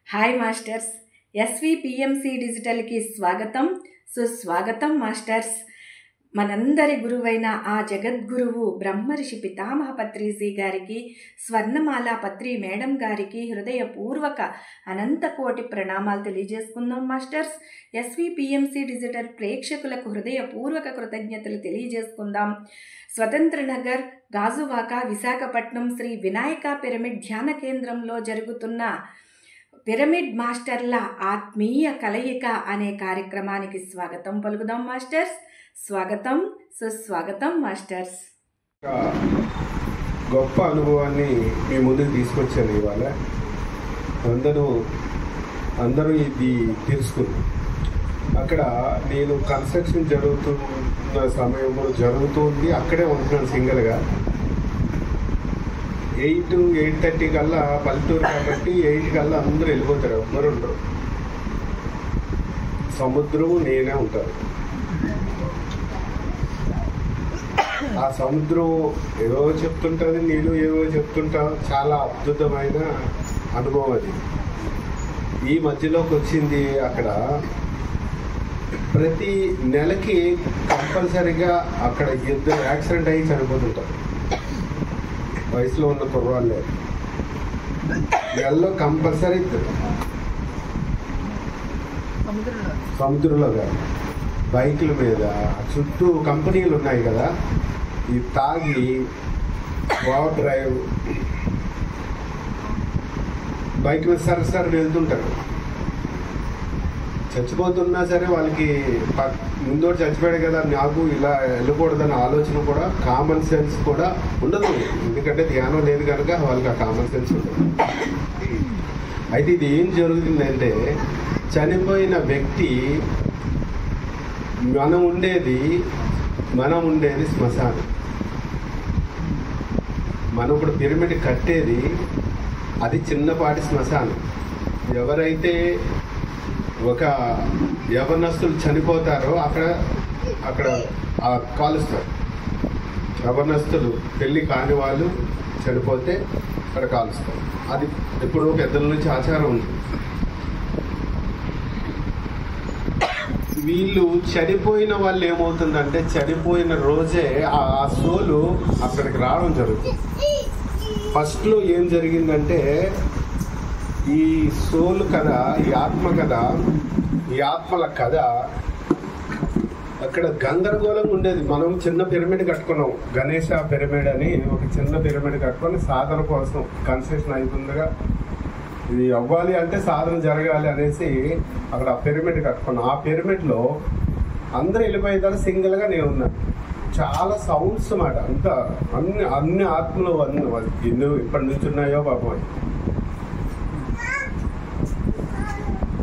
Hi masters, ఎస్విపిఎంసి డిజిటల్కి స్వాగతం, సుస్వాగతం masters. మనందరి గురువైన ఆ జగద్గురువు బ్రహ్మర్షి పితామహ పత్రిజీ గారికి, స్వర్ణమాల పత్రి మేడం గారికి హృదయపూర్వక అనంతకోటి ప్రణామాలు తెలియజేసుకుందాం మాస్టర్స్. ఎస్విపిఎంసి డిజిటల్ ప్రేక్షకులకు హృదయపూర్వక కృతజ్ఞతలు తెలియజేసుకుందాం. స్వతంత్ర నగర్, గాజువాక, విశాఖపట్నం శ్రీ వినాయక పిరమిడ్ ధ్యాన కేంద్రంలో జరుగుతున్న పిరమిడ్ మాస్టర్ల ఆత్మీయ కలయిక అనే కార్యక్రమానికి స్వాగతం పలుకుదాం మాస్టర్స్. స్వాగతం, సుస్వాగతం మాస్టర్స్. గొప్ప అనుభవాన్ని మీ ముందుకు తీసుకొచ్చాను ఇవాళ. అందరూ ఇది తెలుసుకుని అక్కడ నేను కన్స్ట్రక్షన్ జరుగుతున్న సమయంలో జరుగుతుంది, అక్కడే ఉంటున్నాను సింగిల్గా. 8:30 కల్లా పల్లెటూరు కాబట్టి 8 కల్లా అందరూ వెళ్ళిపోతారు, ఎవ్వరు ఉండరు. సముద్రము నేనే ఉంటాను. ఆ సముద్రం ఏదో చెప్తుంటుంది, నేను ఏదో చెప్తుంటాను. చాలా అద్భుతమైన అనుభవం అది. ఈ మధ్యలోకి వచ్చింది. అక్కడ ప్రతి నెలకి కంపల్సరీగా అక్కడ 2 యాక్సిడెంట్ అయ్యి చనిపోతుంటారు. వయసులో ఉన్న కుర్రాళ్ళే నెలలో కంపల్సరీ సముద్రంలో కాదు, బైకుల మీద. చుట్టూ కంపెనీలు ఉన్నాయి కదా, ఈ తాగి ఓవర్ డ్రైవ్ బైక్ మీద సరసరి వెళ్తుంటారు. చచ్చిపోతున్నా సరే వాళ్ళకి ముందోటి చచ్చిపోయాడు కదా, నాకు ఇలా వెళ్ళకూడదన్న ఆలోచన కూడా, కామన్ సెన్స్ కూడా ఉండదు. ఎందుకంటే ధ్యానం లేదు కనుక వాళ్ళకి ఆ కామన్ సెన్స్ ఉండదు. అయితే ఇది ఏం జరుగుతుందంటే, చనిపోయిన వ్యక్తి మనం ఉండేది శ్మశానం. మనం ఇప్పుడు పిరమిడ్ కట్టేది అది చిన్నపాటి శ్మశానం. ఎవరైతే ఒక యవనస్తులు చనిపోతారో అక్కడ కాలుస్తారు. యవనస్తులు పెళ్లి కాని వాళ్ళు చనిపోతే అక్కడ కాలుస్తారు. అది ఇప్పుడు పెద్దల నుంచి ఆచారం ఉంది. వీళ్ళు చనిపోయిన వాళ్ళు ఏమవుతుందంటే, చనిపోయిన రోజే ఆ సోలు అక్కడికి రావడం జరుగుతుంది. ఫస్ట్లో ఏం జరిగిందంటే, ఈ సోల్ కథ, ఈ ఆత్మ కథ, ఈ ఆత్మల కథ అక్కడ గందరగోళంగా ఉండేది. మనం చిన్న పిరమిడ్ కట్టుకున్నాం, గణేష పిరమిడ్ అని ఒక చిన్న పిరమిడ్ కట్టుకొని సాధన కోసం కన్స్ట్రక్షన్ అవుతుండగా ఇది అవ్వాలి అంటే సాధన జరగాలి అనేసి అక్కడ ఆ పిరమిడ్ కట్టుకున్నాం. ఆ పిరమిడ్లో అందరూ వెళ్ళిపోయేదాన్ని సింగిల్గా నేను ఉన్నాను. చాలా సౌండ్స్ మాట, అంతా అన్ని ఆత్మలు ఎన్నో ఇప్పటి నుంచి ఉన్నాయో పాపం.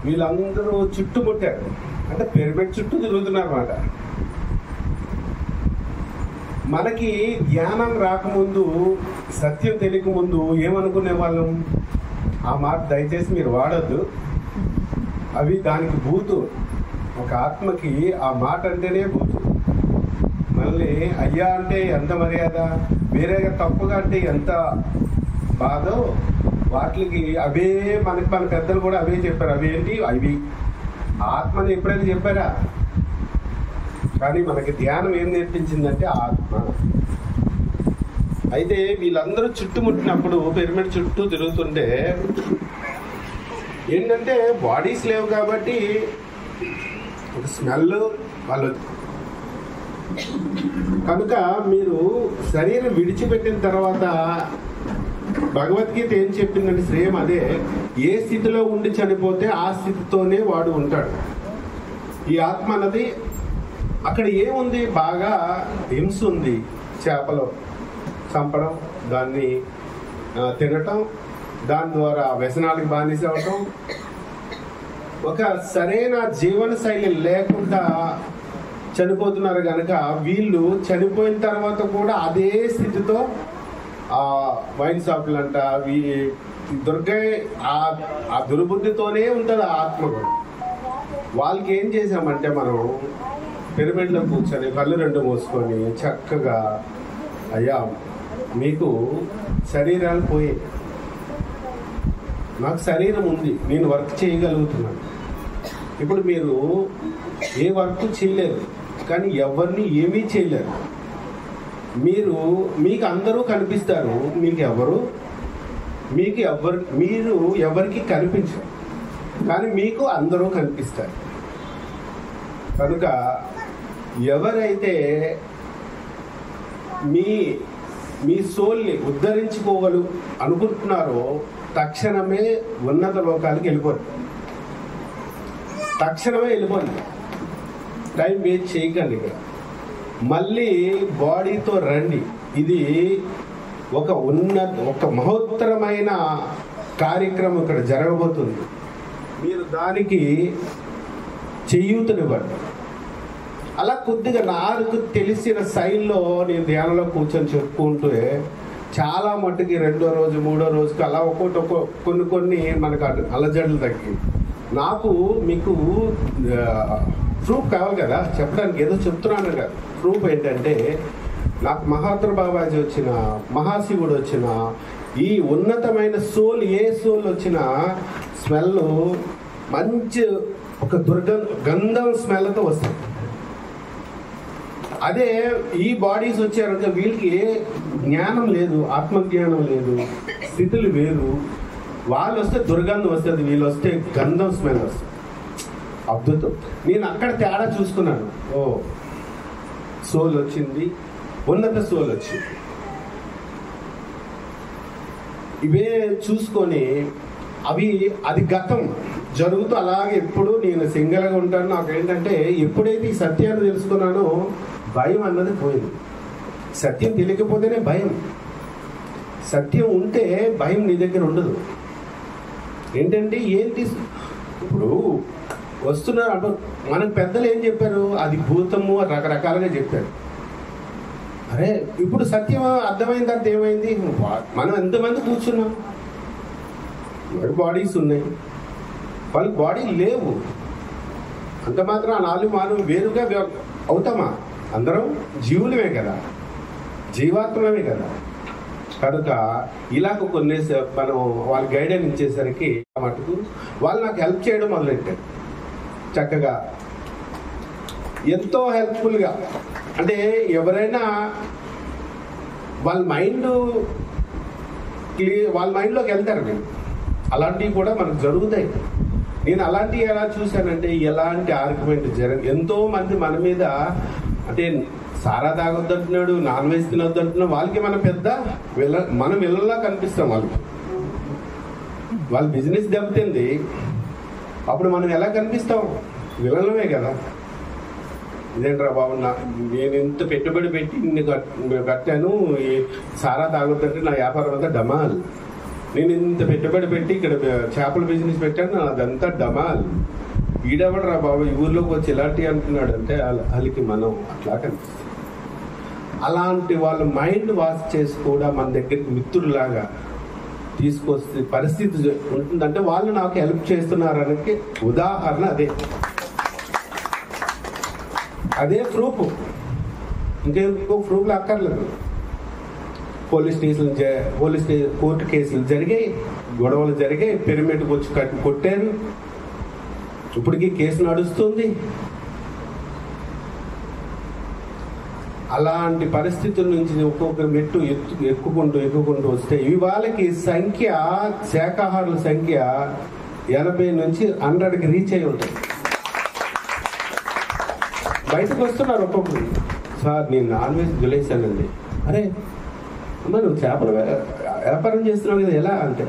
వీళ్ళందరూ చుట్టుముట్టారు, అంటే పిరమిడ్ చుట్టూ తిరుగుతున్నారు అన్నమాట. మనకి జ్ఞానం రాకముందు, సత్యం తెలియకముందు ఏమనుకునే వాళ్ళం? ఆ మాట దయచేసి మీరు వాడద్దు, అవి దానికి భూతు. ఒక ఆత్మకి ఆ మాట అంటేనే భూతు. మళ్ళీ అయ్యా అంటే ఎంత మర్యాద, వేరేగా తప్పుగా అంటే ఎంత బాధో, వాటికి అవే మన పెద్దలు కూడా అవే చెప్పారు. అవేంటి? అవి ఆత్మని ఎప్పుడైనా చెప్పారా? కానీ మనకి ధ్యానం ఏం నేర్పించిందంటే ఆత్మ. అయితే వీళ్ళందరూ చుట్టుముట్టినప్పుడు పిరమిడ్ చుట్టూ తిరుగుతుంటే ఏంటంటే, బాడీస్ లేవు కాబట్టి ఒక స్మెల్ వాళ్ళు. కనుక మీరు శరీరం విడిచిపెట్టిన తర్వాత భగవద్గీత ఏం చెప్పిందంటే సేమ్ అదే. ఏ స్థితిలో ఉండి చనిపోతే ఆ స్థితితోనే వాడు ఉంటాడు. ఈ ఆత్మ అన్నది అక్కడ ఏముంది? బాగా హింస ఉంది. చేపలు చంపడం, దాన్ని తినటం, దాని ద్వారా వ్యసనాలకు బానిస అవటం, ఒక సరైన జీవన శైలి లేకుండా చనిపోతున్నారు. కనుక వీళ్ళు చనిపోయిన తర్వాత కూడా అదే స్థితితో వైన్ షాపులు అంట దొరికాయి. ఆ దుర్బుద్ధితోనే ఉంటుంది ఆ ఆత్మ కూడా. వాళ్ళకి ఏం చేసామంటే, మనం పిరమిడ్లో కూర్చొని కళ్ళు 2 మూసుకొని చక్కగా, అయ్యా మీకు శరీరాలు పోయి నాకు శరీరం ఉంది, నేను వర్క్ చేయగలుగుతున్నాను. ఇప్పుడు మీరు ఏ వర్క్ చేయలేరు, కానీ ఎవరిని ఏమీ చేయలేరు. మీకు అందరూ కనిపిస్తారు, మీరు ఎవరికి కనిపించరు, కానీ మీకు అందరూ కనిపిస్తారు. కనుక ఎవరైతే మీ సోల్ని ఉద్ధరించుకోగలు అనుకుంటున్నారో తక్షణమే ఉన్నత లోకాలకు వెళ్ళిపోండి. టైం వేస్ట్ చేయకండి. ఇక్కడ మళ్ళీ బాడీతో రండి. ఇది ఒక మహోత్తరమైన కార్యక్రమం ఇక్కడ జరగబోతుంది. మీరు దానికి చేయూతనివ్వండి. అలా కొద్దిగా నాకు తెలిసిన శైలిలో నేను ధ్యానంలో కూర్చొని చెప్పుకుంటే చాలా మట్టుకి 2వ రోజు 3వ రోజుకి అలా కొన్ని మనకు అలజడులు తగ్గి. మీకు ప్రూఫ్ కావాలి కదా చెప్పడానికి, ఏదో చెప్తున్నాను కదా. ప్రూఫ్ ఏంటంటే నాకు మహాత్మ బాబాజీ వచ్చిన, మహాశివుడు వచ్చిన, ఈ ఉన్నతమైన సోల్ ఏ సోల్ వచ్చినా స్మెల్ మంచి ఒక గంధం స్మెల్తో వస్తుంది. అదే ఈ బాడీస్ వచ్చారంటే వీళ్ళకి జ్ఞానం లేదు, ఆత్మజ్ఞానం లేదు, స్థితులు వేరు. వాళ్ళు వస్తే దుర్గంధం వస్తుంది, వీళ్ళు వస్తే గంధం స్మెల్ వస్తుంది. అద్భుతం. నేను అక్కడ తేడా చూసుకున్నాను. సోల్ వచ్చింది, ఉన్నత సోల్ వచ్చింది. ఇవే చూసుకొని అది గతం జరుగుతూ అలాగే ఎప్పుడు నేను సింగిల్గా ఉంటాను. నాకు ఏంటంటే ఎప్పుడైతే ఈ సత్యాన్ని తెలుసుకున్నానో భయం అన్నది పోయింది. సత్యం తెలియకపోతేనే భయం. సత్యం ఉంటే భయం నీ దగ్గర ఉండదు. ఏంటంటే ఇప్పుడు వస్తున్నారు అంటే మనకు పెద్దలు ఏం చెప్పారు, అది భూతము రకరకాలుగా చెప్పారు. అరే ఇప్పుడు సత్యం అర్థమైన తర్వాత ఏమైంది, మనం ఎంతమంది కూర్చున్నాం, బాడీస్ ఉన్నాయి, వాళ్ళకి బాడీ లేవు. అంత మాత్రం ఆ 4 మనం వేరుగా అవుతామా? అందరం జీవులమే కదా, జీవాత్మమే కదా. కనుక ఇలాగ కొన్ని మనం వాళ్ళ గైడెన్స్ ఇచ్చేసరికి మటుకు వాళ్ళు నాకు హెల్ప్ చేయడం మొదలెట్టారు. చక్కగా ఎంతో హెల్ప్ఫుల్గా. అంటే ఎవరైనా వాళ్ళ మైండ్లోకి వెళ్తారు. నేను అలాంటివి కూడా మనకు జరుగుతాయి. నేను అలాంటివి ఎలా చూశానంటే ఎలాంటి ఆర్గ్యుమెంట్ ఎంతో మంది మన మీద, అంటే సారా తాగొద్దంటున్నాడు, నాన్ వెజ్ తినొద్దంటున్నాడు, వాళ్ళకి మనం విలన్లా కనిపిస్తాం. వాళ్ళ బిజినెస్ దెబ్బతింది, అప్పుడు మనం ఎలా కనిపిస్తాం? విలనమే కదా. ఇదేంట్రా బాబు, నేను ఇంత పెట్టుబడి పెట్టి కట్టాను, సారా తాగొద్దంటే నా వ్యాపారం అంతా డమాల్. నేను ఇంత పెట్టుబడి పెట్టి ఇక్కడ చేపల బిజినెస్ పెట్టాను, అదంతా డమాల్. ఈడెవడరా బాబు ఈ ఊర్లోకి వచ్చి ఇలాంటివి అంటున్నాడు అంటే వాళ్ళకి మనం అట్లా కనిపిస్తాం. అలాంటి వాళ్ళ మైండ్ వాష్ చేసి కూడా మన దగ్గరికి మిత్రులాగా తీసుకొస్తే పరిస్థితి ఉంటుందంటే వాళ్ళు నాకు హెల్ప్ చేస్తున్నారనికి ఉదాహరణ అదే ప్రూఫ్. ఇంకో ప్రూఫ్లు అక్కర్లేదు. కోర్టు కేసులు జరిగాయి, గొడవలు జరిగాయి, పిరమిడ్కి వచ్చి కొట్టారు, ఇప్పటికీ కేసు నడుస్తుంది. అలాంటి పరిస్థితుల నుంచి ఒక్కొక్క మెట్టు ఎక్కుకుంటూ వస్తే ఇవాళకి సంఖ్య, శాఖాహారుల సంఖ్య 80 నుంచి 100కి రీచ్ అయి ఉంటుంది. బయటకు వస్తున్నారు ఒక్కొక్కరు. సార్ నేను నాన్ వెజ్ వదిలేసానండి. అరే అమ్మ నువ్వు చేపల వ్యాపారం చేస్తున్నావు కదా, ఎలా అంటే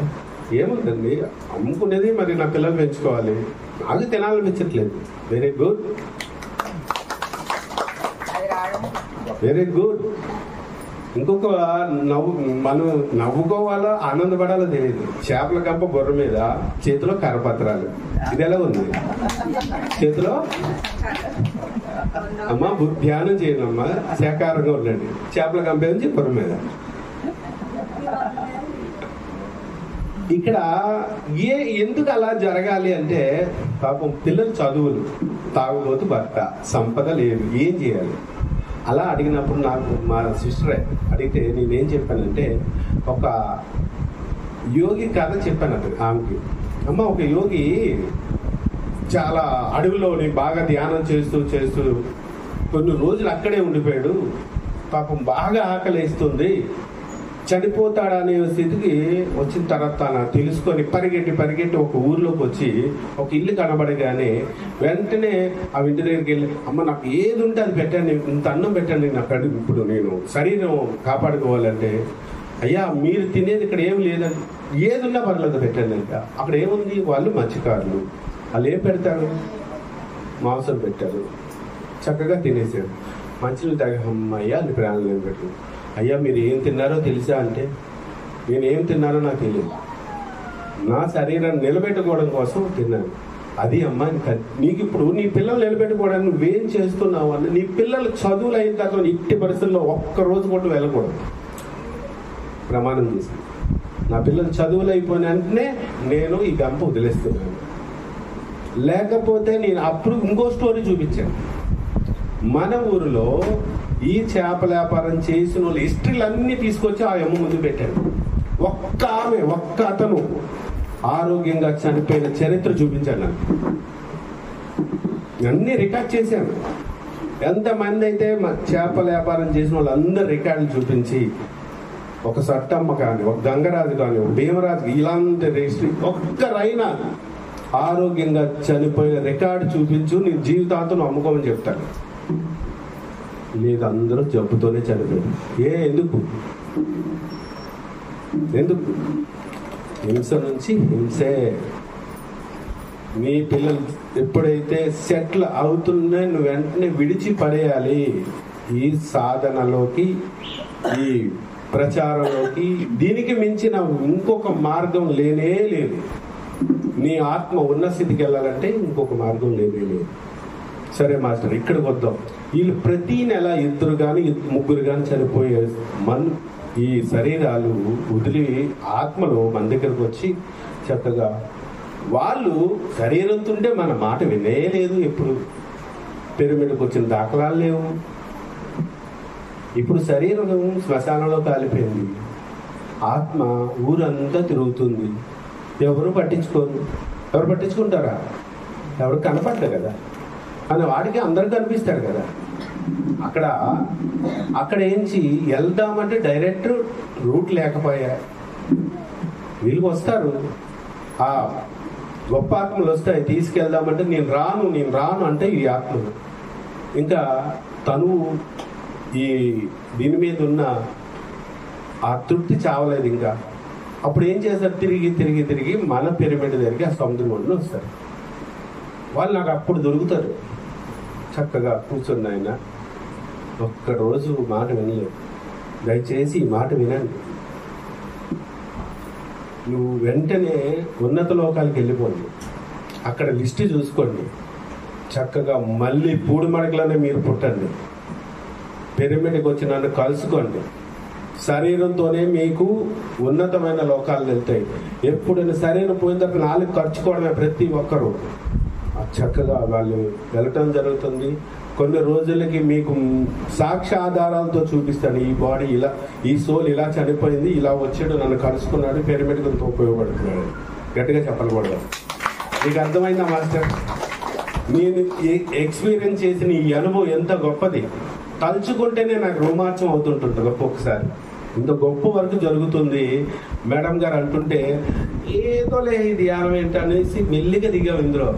ఏముందండి అమ్ముకునేది, మరి నా పిల్లలు పెంచుకోవాలి, నాకు తినాలనిపించట్లేదు. Very good, very good. ఇంకొక మనం నవ్వుకోవాలో ఆనందపడాలో తెలియదు. చేపల గంప బుర్ర మీద, చేతిలో కరపత్రాలు, ఇది ఎలా ఉంది? చేతిలో అమ్మ ధ్యానం చేయండి అమ్మా, శాకాహారంగా ఉండండి. చేపల గంప నుంచి బుర్ర మీద. ఇక్కడ ఎందుకు అలా జరగాలి అంటే పాపం పిల్లలు చదువులు, తాగుబోతు భర్త, సంపద లేదు, ఏం చేయాలి? అలా అడిగినప్పుడు నాకు మా సిస్టర్ అడిగితే నేనేం చెప్పానంటే, ఒక యోగి కథ చెప్పాను అతను ఆమెకి. అమ్మ, ఒక యోగి చాలా అడవిలోని బాగా ధ్యానం చేస్తూ చేస్తూ కొన్ని రోజులు అక్కడే ఉండిపోయాడు. పాపం బాగా ఆకలిస్తుంది, చనిపోతాడనే స్థితికి వచ్చిన తర్వాత తెలుసుకొని పరిగెట్టి ఒక ఊర్లోకి వచ్చి ఒక ఇల్లు కనబడగానే వెంటనే ఆ ఇంటి దగ్గరికి వెళ్ళి, అమ్మ నాకు ఏది ఉంటే అది పెట్టండి, ఇంత అన్నం పెట్టండి, నాకు ఇప్పుడు నేను శరీరం కాపాడుకోవాలంటే. అయ్యా, మీరు తినేది ఇక్కడ ఏం లేదండి, ఏది ఉన్నా పర్లేదు పెట్టండి. ఇంకా అక్కడ ఏముంది, వాళ్ళు మత్స్యకారులు, వాళ్ళు ఏం పెడతారు, మాంసం పెట్టారు, చక్కగా తినేసారు. మంచిలు తాగి అమ్మయ్యా అని ప్రాణాలు నిలబెట్టు. అయ్యా, మీరు ఏం తిన్నారో తెలుసా అంటే, నేను ఏం తిన్నారో నాకు తెలియదు, నా శరీరాన్ని నిలబెట్టుకోవడం కోసం తిన్నాను. అది అమ్మ, నీకు ఇప్పుడు నీ పిల్లలు నిలబెట్టుకోవడానికి నువ్వేం చేస్తున్నావు అని. నీ పిల్లలు చదువులు అయిన తర్వాత ఇట్టి పరిస్థితుల్లో ఒక్కరోజు కూడా వెళ్ళకూడదు. ప్రమాణం చేసి, నా పిల్లలు చదువులు అయిపోయిన వెంటనే నేను ఈ గంప వదిలేస్తున్నాను. లేకపోతే నేను అప్పుడు ఇంకో స్టోరీ చూపించాను. మన ఊరిలో ఈ చేపల వ్యాపారం చేసిన వాళ్ళు హిస్టరీలు అన్నీ తీసుకొచ్చి ఆ అమ్మ ముందు పెట్టాను. ఒక్క అతను ఆరోగ్యంగా చనిపోయిన చరిత్ర చూపించాను. నాకు అన్నీ రికార్డ్ చేశాను. ఎంతమంది అయితే చేపల వ్యాపారం చేసిన వాళ్ళందరూ రికార్డులు చూపించి, ఒక సట్టమ్మ కానీ, ఒక గంగరాజు కానీ, ఒక భీమరాజు, ఇలాంటి రిజిస్ట్రీ ఒక్కరైనా ఆరోగ్యంగా చనిపోయిన రికార్డు చూపించు, నీ జీవితాంతం అమ్ముకోమని చెప్తాను. లేదు, అందరూ జబ్బుతోనే చనిపోయారు. ఎందుకు హింస నుంచి హింసే. మీ పిల్లలు ఎప్పుడైతే సెటిల్ అవుతున్నాయో నువ్వు వెంటనే విడిచి పడేయాలి. ఈ సాధనలోకి, ఈ ప్రచారంలోకి దీనికి మించిన ఇంకొక మార్గం లేనే లేదు. నీ ఆత్మ ఉన్న స్థితికి వెళ్ళాలంటే ఇంకొక మార్గం లేనే లేదు. సరే మాస్టర్, ఇక్కడికి వద్దాం. వీళ్ళు ప్రతి నెల 2 కానీ 3 కానీ చనిపోయే ఈ శరీరాలు వదిలి ఆత్మలు మన దగ్గరకు వచ్చి చక్కగా వాళ్ళు శరీరంతో ఉంటే మన మాట వినేయలేదు. ఎప్పుడు పిరమిడ్కి వచ్చిన దాఖలాలు లేవు. ఇప్పుడు శరీరం శ్మశానంలో కాలిపోయింది, ఆత్మ ఊరంతా తిరుగుతుంది. ఎవరు పట్టించుకోరు. ఎవరు పట్టించుకుంటారా? ఎవరు కనపడ్డా కదా అని వాడికి అందరు కనిపిస్తాడు కదా. అక్కడ ఏంచి వెళ్దామంటే డైరెక్ట్ రూట్ లేకపోయా. వీళ్ళు వస్తారు, ఆ గొప్ప ఆత్మలు వస్తాయి, తీసుకెళ్దామంటే నేను రాను అంటే ఈ ఆత్మలు ఇంకా తను ఈ దీని మీద ఉన్న ఆ తృప్తి చావలేదు. ఇంకా అప్పుడు ఏం చేస్తారు, తిరిగి మన పిరమిడ్ దగ్గరికి ఆ సముద్రం ఒడ్డున వస్తారు. వాళ్ళు నాకు అప్పుడు దొరుకుతారు. చక్కగా కూర్చుని, ఆయన ఒక్కరోజు మాట వినలేదు, దయచేసి ఈ మాట వినండి. నువ్వు వెంటనే ఉన్నత లోకాలకు వెళ్ళిపోండి, అక్కడ లిస్ట్ చూసుకోండి, చక్కగా మళ్ళీ పూడిమడకలోనే మీరు పుట్టండి, పిరమిడ్కి వచ్చి నన్ను కలుసుకోండి. శరీరంతోనే మీకు ఉన్నతమైన లోకాలు వెళ్తాయి. ఎప్పుడైనా శరీరం పోయిన తర్వాత 4 ఖర్చుకోవడమే ప్రతి ఒక్కరూ. చక్కగా వాళ్ళు వెళ్ళటం జరుగుతుంది. కొన్ని రోజులకి మీకు సాక్ష్యాధారాలతో చూపిస్తాను, ఈ బాడీ ఇలా, ఈ సోల్ ఇలా చనిపోయింది, ఇలా వచ్చాడు, నన్ను కలుసుకున్నాడు, పిరమిడ్కి ఉపయోగపడుతున్నాడు. గట్టిగా చెప్పకూడదు. నీకు అర్థమైందా మాస్టర్? నేను ఎక్స్పీరియన్స్ చేసిన ఈ అనుభవం ఎంత గొప్పది. తలుచుకుంటేనే నాకు రోమాంచం అవుతుంటుంది ఒక్కొక్కసారి. ఇంత గొప్ప వర్క్ జరుగుతుంది. మేడం గారు అంటుంటే ఏదోలే ఈ ధ్యానం ఏంటనేసి మెల్లిగా దిగాం ఇందులో.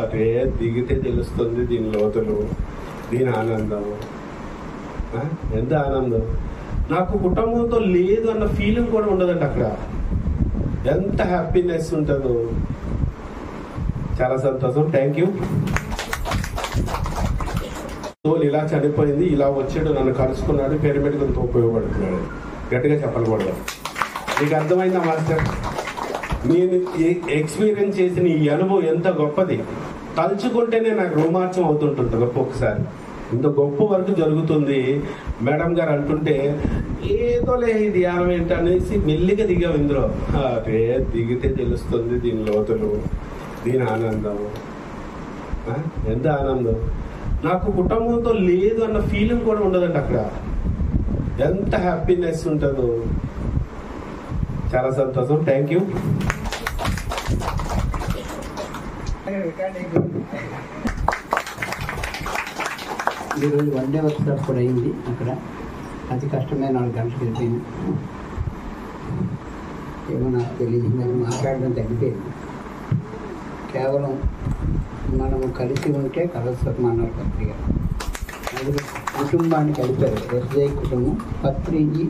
అదే దిగితే తెలుస్తుంది దీని లోతులు, దీని ఆనందం. ఎంత ఆనందం! నాకు కుటుంబంతో లేదు అన్న ఫీలింగ్ కూడా ఉండదండి. అక్కడ ఎంత హ్యాపీనెస్ ఉంటుందో. చాలా సంతోషం. Thank you. సోల్ ఇలా చనిపోయింది, ఇలా వచ్చాడు, నన్ను కలుసుకున్నాడు, పిరమిడ్కి ఎంతో ఉపయోగపడుతున్నాడు. గట్టిగా చెప్పకూడదు. నీకు అర్థమైందా మాస్టర్? నేను ఎక్స్పీరియన్స్ చేసిన ఈ అనుభవం ఎంత గొప్పది. తలుచుకుంటేనే నాకు రోమాంచం అవుతుంటుంది ఒక్కొక్కసారి. ఇంత గొప్ప వర్క్ జరుగుతుంది. మేడం గారు అంటుంటే ఏదోలే ఈ ధ్యానం ఏంటనేసి మెల్లిగా దిగాం ఇందులో. అదే దిగితే తెలుస్తుంది దీని లోతులు, దీని ఆనందం. ఎంత ఆనందం! నాకు కుటుంబంతో లేదు అన్న ఫీలింగ్ కూడా ఉండదండి. అక్కడ ఎంత హ్యాపీనెస్ ఉంటుందో. చాలా సంతోషం. Thank you. ఈరోజు వన్ డే వర్క్ కూడా అయింది. అక్కడ అతి కష్టమైన 4 గంటలకు వెళ్ళిపోయింది. ఏమో నాకు తెలియదు, నేను మాట్లాడడం తగ్గిపోయింది. కేవలం మనము కలిసి ఉంటే కలసత్వం అన్నారు పత్రిక. అందులో కుటుంబాన్ని కలిపారు. ఎస్ఐ కుటుంబం పత్రిక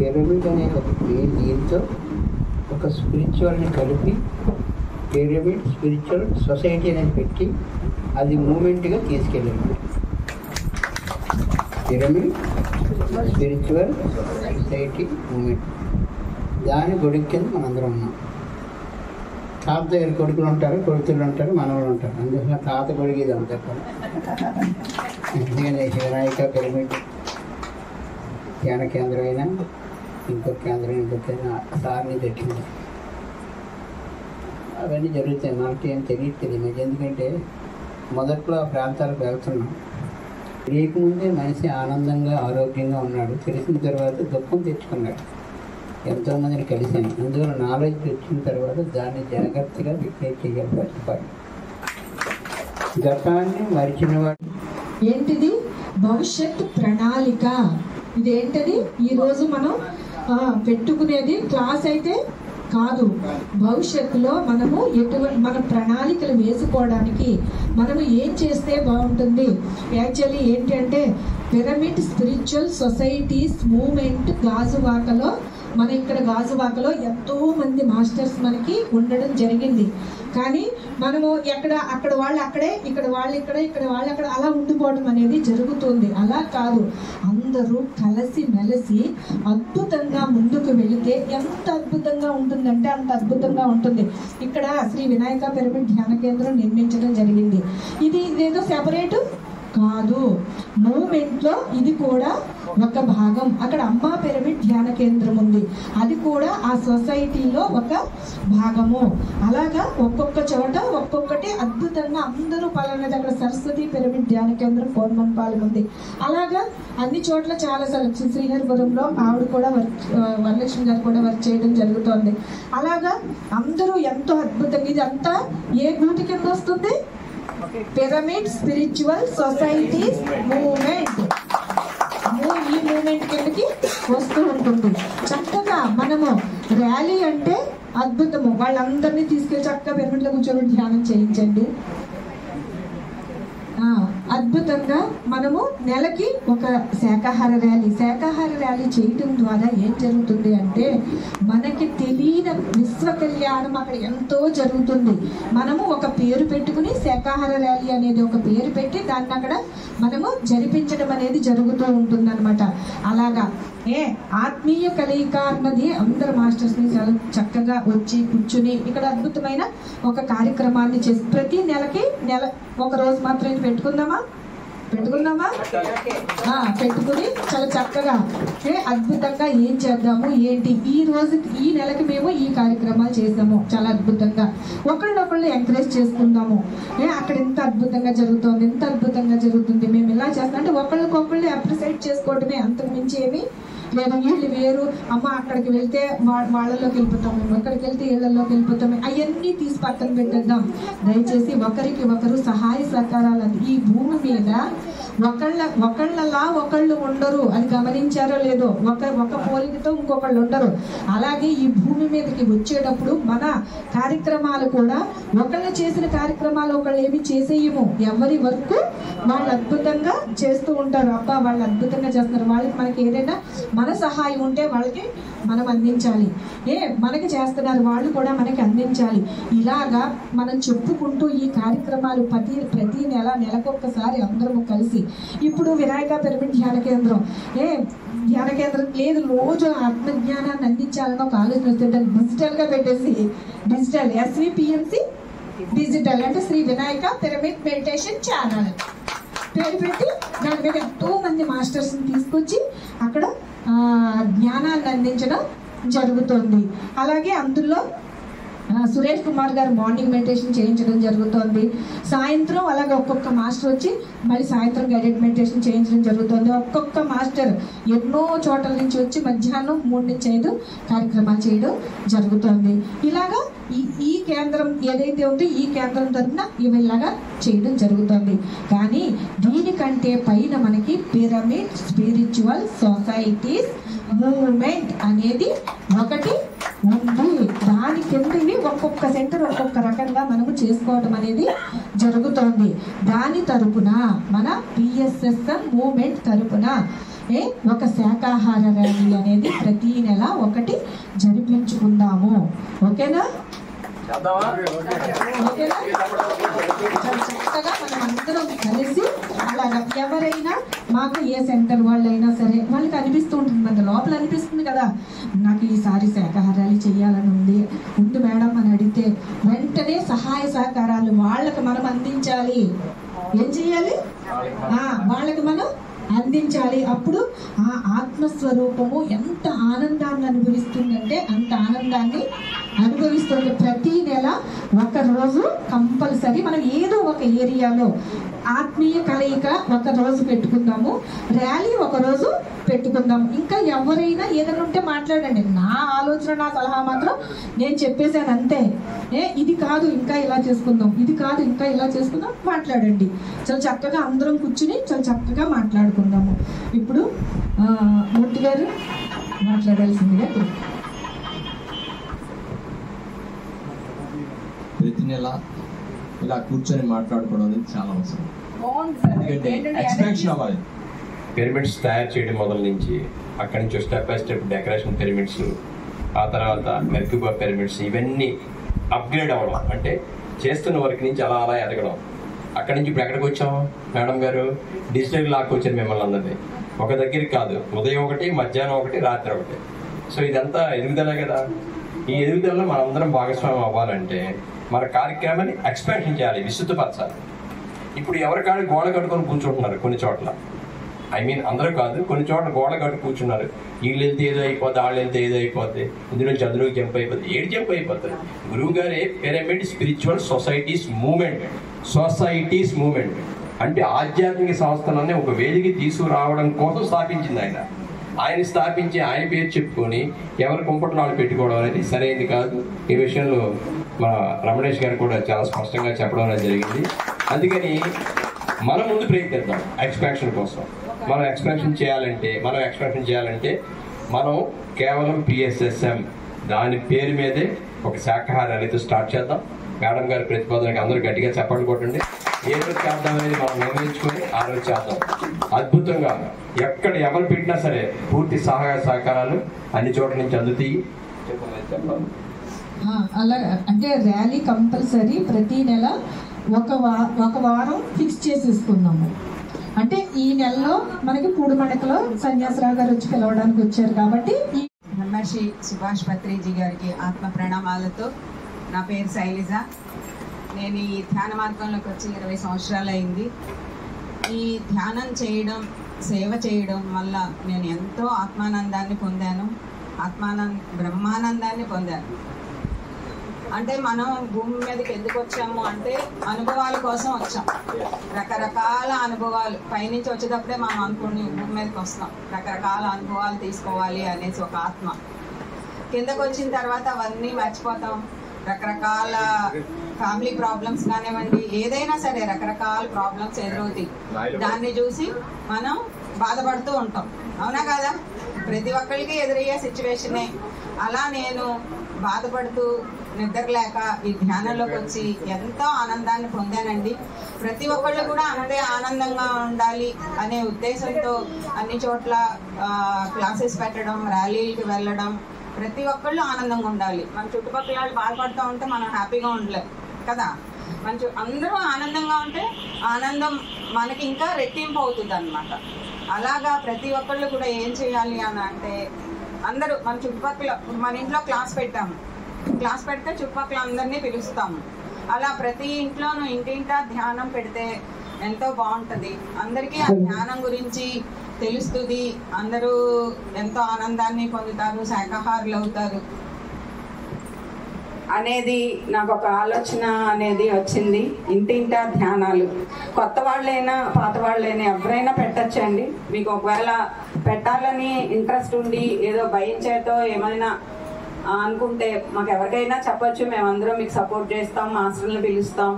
పిరమిడ్ అనే ఒక దీంతో ఒక స్పిరిచువల్ని కలిపి పిరమిడ్ స్పిరిచువల్ సొసైటీ అనేది పెట్టి అది మూమెంట్గా తీసుకెళ్ళారు. పిరమిడ్ స్పిరిచువల్ సొసైటీ మూమెంట్, దాని గొడుగు కింద మనందరం ఉన్నాం. తాత దగ్గర కొడుకులు ఉంటారు, కొడుకులు ఉంటారు, మనవలు ఉంటారు. అందువల్ల తాత గొడుగు ఇది అంతా కూడా. ఎందుకంటే వినాయక పిరమిడ్ ధ్యాన కేంద్రం అయినా ఇంకొక కేంద్రం ఇంకొకైనా సార్ని పెట్టింది. అవన్నీ జరుగుతాయి. మనకి ఏం తెలియట్లేదు మీకు. ఎందుకంటే మొదట్లో ఆ ప్రాంతాలకు వెళ్తున్నాం. తెలియకముందే మనిషి ఆనందంగా ఆరోగ్యంగా ఉన్నాడు. తెలిసిన తర్వాత దుఃఖం తెచ్చుకున్నాడు. ఎంతోమందిని కలిశాను. అందువల్ల నాలెడ్జ్ వచ్చిన తర్వాత దాన్ని జాగ్రత్తగా డిక్లేర్ చేయగలపాలి. గతాన్ని మరిచినవాడు ఏంటిది? భవిష్యత్తు ప్రణాళిక. ఇదేంటది? ఈరోజు మనం పెట్టుకునేది క్లాస్ అయితే కాదు. భవిష్యత్తులో మనము మన ప్రణాళికలు వేసుకోవడానికి మనము ఏం చేస్తే బాగుంటుంది. యాక్చువల్లీ ఏంటి అంటే పిరమిడ్ స్పిరిచువల్ సొసైటీస్ మూమెంట్ గాజువాకలో, మన ఇక్కడ గాజువాకలో ఎంతో మంది మాస్టర్స్ మనకి ఉండడం జరిగింది. కానీ మనము అక్కడ వాళ్ళు అక్కడే, ఇక్కడ వాళ్ళు ఇక్కడ వాళ్ళు అక్కడ అలా ఉండిపోవడం అనేది జరుగుతుంది. అలా కాదు, అందరూ కలిసి మెలిసి అద్భుతంగా ముందుకు వెళితే ఎంత అద్భుతంగా ఉంటుందంటే అంత అద్భుతంగా ఉంటుంది. ఇక్కడ శ్రీ వినాయక పిరమిడ్ ధ్యాన కేంద్రం నిర్మించడం జరిగింది. ఇదేదో సెపరేట్ కాదు, మూమెంట్లో ఇది కూడా ఒక భాగం. అక్కడ అమ్మా పిరమిడ్ ధ్యాన కేంద్రం ఉంది, అది కూడా ఆ సొసైటీలో ఒక భాగము. అలాగా ఒక్కొక్క చోట ఒక్కొక్కటి అద్భుతంగా అందరూ పలానా అక్కడ సరస్వతి పిరమిడ్ ధ్యాన కేంద్రం కోర్మన్పాలెం ఉంది. అలాగా అన్ని చోట్ల చాలా శ్రీహరిపురంలో ఆవిడ కూడా వరలక్ష్మి గారు కూడా వర్క్ చేయడం జరుగుతోంది. అలాగా అందరూ ఎంతో అద్భుతంగా. ఇది అంతా ఏ గూటి కింద వస్తుంది? Pyramid spiritual societies moment. ఈ మూమెంట్ కిందకి వస్తూ ఉంటుంది. చక్కగా మనము ర్యాలీ అంటే అద్భుతము. వాళ్ళందరినీ తీసుకెళ్ళి చక్కగా పిరమిడ్లో కూర్చోబెట్టి ధ్యానం చేయించండి. అద్భుతంగా మనము నెలకి ఒక శాకాహార ర్యాలీ చేయటం ద్వారా ఏం జరుగుతుంది అంటే మనకి తెలియని విశ్వ కళ్యాణం అక్కడ ఎంతో జరుగుతుంది. మనము ఒక పేరు పెట్టుకుని శాకాహార ర్యాలీ అనేది ఒక పేరు పెట్టి దాన్ని అక్కడ మనము జరిపించడం అనేది జరుగుతూ ఉంటుంది అనమాట. అలాగా ఆత్మీయ కలయిక అన్నది అందరు మాస్టర్స్ని చాలా చక్కగా వచ్చి కూర్చుని ఇక్కడ అద్భుతమైన ఒక కార్యక్రమాన్ని చేసి ప్రతి నెల ఒక రోజు మాత్రం పెట్టుకుందామా పెట్టుకుని చాలా చక్కగా అద్భుతంగా ఏం చేద్దాము ఏంటి ఈ నెలకి మేము ఈ కార్యక్రమాలు చేసాము చాలా అద్భుతంగా. ఒకళ్ళొకళ్ళు ఎంకరేజ్ చేసుకుందాము. అక్కడ ఎంత అద్భుతంగా జరుగుతుంది, మేము ఇలా చేస్తాం అంటే ఒకళ్ళకొకళ్ళు అప్రిషియేట్ చేసుకోవడమే, అంతకు మించి ఏమి లేదు. వీళ్ళు వేరు, అమ్మ అక్కడికి వెళ్తే వాళ్ళలోకి వెళ్ళిపోతాం, మేము అక్కడికి వెళ్తే వీళ్ళలోకి వెళ్ళిపోతాం, అవన్నీ తీసి పక్కన పెట్టేద్దాం. దయచేసి ఒకరికి ఒకరు సహాయ సహకారాలు. ఈ భూమి మీద ఒకళ్ళలా ఒకళ్ళు ఉండరు, అది గమనించారో లేదో. ఒక పోలికతో ఇంకొకళ్ళు ఉండరు. అలాగే ఈ భూమి మీదకి వచ్చేటప్పుడు మన కార్యక్రమాలు కూడా ఒకళ్ళు చేసిన కార్యక్రమాలు ఒకళ్ళు ఏమి చేసేయము. ఎవరి వర్క్ వాళ్ళు అద్భుతంగా చేస్తూ ఉంటారు. అబ్బా వాళ్ళు అద్భుతంగా చేస్తున్నారు, వాళ్ళకి మనకి ఏదైనా మన సహాయం ఉంటే వాళ్ళకి మనం అందించాలి. మనకి చేస్తున్నారు వాళ్ళు కూడా మనకి అందించాలి. ఇలాగా మనం చెప్పుకుంటూ ఈ కార్యక్రమాలు ప్రతి నెలకొక్కసారి అందరము కలిసి ఇప్పుడు వినాయక పిరమిడ్ ధ్యాన కేంద్రం లేదు, రోజు ఆత్మజ్ఞానాన్ని అందించాలని ఒక ఆలోచన వస్తే దాన్ని డిజిటల్గా పెట్టేసి డిజిటల్ SVPMC డిజిటల్ అంటే Shri Vinayaka pyramid meditation channel పేరు పెట్టి దాని మీద ఎంతో మంది మాస్టర్స్ని తీసుకొచ్చి అక్కడ జ్ఞానాన్ని అందించడం జరుగుతుంది. అలాగే అందులో సురేష్ కుమార్ గారు మార్నింగ్ మెడిటేషన్ చేయించడం జరుగుతుంది. సాయంత్రం అలాగే ఒక్కొక్క మాస్టర్ వచ్చి మళ్ళీ సాయంత్రం గైడెడ్ మెడిటేషన్ చేయించడం జరుగుతుంది. ఒక్కొక్క మాస్టర్ ఎన్నో చోట్ల నుంచి వచ్చి మధ్యాహ్నం 3 నుంచి 5 కార్యక్రమాలు చేయడం జరుగుతుంది. ఇలాగా ఈ కేంద్రం ఏదైతే ఉందో ఈ కేంద్రం తరఫున ఇలాగా చేయడం జరుగుతుంది. కానీ దీనికంటే పైన మనకి పిరమిడ్ స్పిరిచువల్ సొసైటీస్ మూవ్మెంట్ అనేది ఒకటి ఉంది. దాని కిందవి ఒక్కొక్క సెంటర్ ఒక్కొక్క రకంగా మనము చేసుకోవడం అనేది జరుగుతోంది. దాని తరపున మన PSSM మూవ్మెంట్ తరపున ఒక శాకాహార ర్యాలీ అనేది ప్రతి నెల ఒకటి జరిపించుకుందాము. ఓకేనా? చక్కగా మనం అందరం కలిసి అలాగా ఎవరైనా మాకు ఏ సెంటర్ వాళ్ళైనా సరే వాళ్ళకి అనిపిస్తూ ఉంటుంది, మన లోపల అనిపిస్తుంది కదా, నాకు ఈసారి శాకాహారాలు చేయాలని ఉంది మేడం అని అడిగితే వెంటనే సహాయ సహకారాలు వాళ్ళకి మనం అందించాలి. ఏం చేయాలి? వాళ్ళకి మనం అందించాలి. అప్పుడు ఆ ఆత్మస్వరూపము ఎంత ఆనందాన్ని అనుభవిస్తుందంటే అంత ఆనందాన్ని అనుభవిస్తుంది. ప్రతి నెల ఒక రోజు కంపల్సరీ మనం ఏదో ఒక ఏరియాలో ఆత్మీయ కలయిక ఒక రోజు పెట్టుకుందాము, ర్యాలీ ఒక రోజు పెట్టుకుందాము. ఇంకా ఎవరైనా ఏదైనా ఉంటే మాట్లాడండి. నా ఆలోచన నా సలహా మాత్రం నేను చెప్పేశాను అంతే. ఇది కాదు ఇంకా ఇలా చేసుకుందాం, ఇది కాదు ఇంకా ఇలా చేసుకుందాం, మాట్లాడండి. చాలా చక్కగా అందరం కూర్చుని చాలా చక్కగా మాట్లాడుకుందాము. ఇప్పుడు మూర్తి గారు మాట్లాడాల్సిందిగా. ప్రతి నెల ఇలా కూర్చొని మాట్లాడుకోవడం అనేది చాలా అవసరం. ఎందుకంటే ఎక్స్పాన్షన్ అవ్వాలి. పిరమిడ్స్ తయారు చేయడం మొదలు నుంచి అక్కడి నుంచి step by step decoration pyramids, ఆ తర్వాత మెర్క్యూబా పిరమిడ్స్, ఇవన్నీ అప్గ్రేడ్ అవ్వడం, అంటే చేస్తున్న వర్క్ నుంచి అలా అలా ఎదగడం. అక్కడి నుంచి ఇప్పుడు ఎక్కడికి వచ్చాం మేడం గారు? డిజిటల్ లాక్ వచ్చారు మిమ్మల్ని అందరినీ. ఒక దగ్గరికి కాదు, ఉదయం ఒకటి, మధ్యాహ్నం ఒకటి, రాత్రి ఒకటి. సో ఇదంతా ఎదుగుదలే కదా. ఈ ఎదుగుదలలో మనందరం భాగస్వామ్యం అవ్వాలంటే మన కార్యక్రమాన్ని ఎక్స్పాన్షన్ చేయాలి, విస్తృతపరచాలి. ఇప్పుడు ఎవరికాడు గోడ కట్టుకొని కూర్చుంటున్నారు కొన్ని చోట్ల. అందరూ కాదు, కొన్ని చోట్ల గోడ కట్టు కూర్చున్నారు. వీళ్ళు వెళ్తే ఏదో అయిపోద్ది, వాళ్ళు వెళ్తే ఏదో అయిపోద్ది, ఇందులో చదువుకి జంప్ అయిపోతుంది. ఏడు జంప్ అయిపోతుంది. గురువు గారే పిరమిడ్ స్పిరిచువల్ సొసైటీస్ మూవ్మెంట్ అంటే ఆధ్యాత్మిక సంస్థలన్నీ ఒక వేదిక తీసుకురావడం కోసం స్థాపించింది ఆయన. ఆయన స్థాపించి ఆయన పేరు చెప్పుకొని ఎవరి కుంపట్లో వాళ్ళు పెట్టుకోవడం అనేది సరైనది కాదు. ఈ విషయంలో మన రమణేష్ గారు కూడా చాలా స్పష్టంగా చెప్పడం అనేది జరిగింది. అందుకని మనం ముందు ప్రయత్నిద్దాం ఎక్స్పాన్షన్ కోసం. మనం ఎక్స్పాన్షన్ చేయాలంటే మనం కేవలం PSSM దాని పేరు మీదే ఒక శాకాహారాలతో స్టార్ట్ చేద్దాం. మేడం గారి ప్రతిపాదనకి అందరూ గట్టిగా చప్పట్లు కొట్టండి. ఏ రోజు చేద్దాం అనేది మనం నిర్ణయించుకొని ఆ రోజు చేద్దాం. అద్భుతంగా ఎక్కడ ఎవరు పెట్టినా సరే పూర్తి సహాయ సహకారాలు అన్ని చోట్ల నుంచి అందుతాయి. అలా అంటే ర్యాలీ కంపల్సరీ ప్రతి నెల ఒక వారం ఫిక్స్ చేసేసుకున్నాము. అంటే ఈ నెలలో మనకి పూడిమడకలో సన్యాసరావు గారు వచ్చి పిలవడానికి వచ్చారు కాబట్టి బ్రహ్మర్షి సుభాష్ పత్రిజీ గారికి ఆత్మ ప్రణామాలతో. నా పేరు శైలజ. నేను ఈ ధ్యాన మార్గంలోకి వచ్చి 20 సంవత్సరాలు అయింది. ఈ ధ్యానం చేయడం, సేవ చేయడం వల్ల నేను ఎంతో ఆత్మానందాన్ని పొందాను, బ్రహ్మానందాన్ని పొందాను. అంటే మనం భూమి మీదకి ఎందుకు వచ్చాము అంటే అనుభవాల కోసం వచ్చాం. రకరకాల అనుభవాలు పైనుంచి వచ్చేటప్పుడే మనం అనుకుని భూమి మీదకి వస్తాం, రకరకాల అనుభవాలు తీసుకోవాలి అనేసి ఒక ఆత్మ. కిందకు వచ్చిన తర్వాత అవన్నీ మర్చిపోతాం. రకరకాల ఫ్యామిలీ ప్రాబ్లమ్స్ కానివ్వండి, ఏదైనా సరే రకరకాల ప్రాబ్లమ్స్ ఎదురవుతాయి. దాన్ని చూసి మనం బాధపడుతూ ఉంటాం. అవునా కదా? ప్రతి ఒక్కరికి ఎదురయ్యే సిచ్యువేషనే. అలా నేను బాధపడుతూ నిద్రలేక ఈ ధ్యానంలోకి వచ్చి ఎంతో ఆనందాన్ని పొందానండి. ప్రతి ఒక్కళ్ళు కూడా అంతే ఆనందంగా ఉండాలి అనే ఉద్దేశంతో అన్ని చోట్ల క్లాసెస్ పెట్టడం, ర్యాలీలకు వెళ్ళడం. ప్రతి ఒక్కళ్ళు ఆనందంగా ఉండాలి. మన చుట్టుపక్కల వాళ్ళు బాధపడుతూ ఉంటే మనం హ్యాపీగా ఉండలేం కదా. అందరూ ఆనందంగా ఉంటే ఆనందం మనకి ఇంకా రెట్టింపు అవుతుంది అన్నమాట. అలాగా ప్రతి ఒక్కళ్ళు కూడా ఏం చేయాలి అని అంటే అందరూ మన చుట్టుపక్కల, మన ఇంట్లో క్లాస్ పెడితే చుట్టుపక్కల అందరినీ పిలుస్తాము. అలా ప్రతి ఇంట్లోనూ ఇంటింటా ధ్యానం పెడితే ఎంతో బాగుంటుంది. అందరికీ ఆ ధ్యానం గురించి తెలుస్తుంది. అందరూ ఎంతో ఆనందాన్ని పొందుతారు, శాకాహారులు అవుతారు. అనేది నాకు ఒక ఆలోచన అనేది వచ్చింది. ఇంటింటా ధ్యానాలు కొత్త వాళ్ళైనా పాత వాళ్ళైనా ఎవరైనా పెట్టచ్చండి. మీకు ఒకవేళ పెట్టాలని ఇంట్రెస్ట్ ఉండి ఏదో భయం చేతో ఏమైనా అనుకుంటే మాకు ఎవరికైనా చెప్పచ్చు. మేమందరం మీకు సపోర్ట్ చేస్తాం, మాస్టర్ని పిలుస్తాం.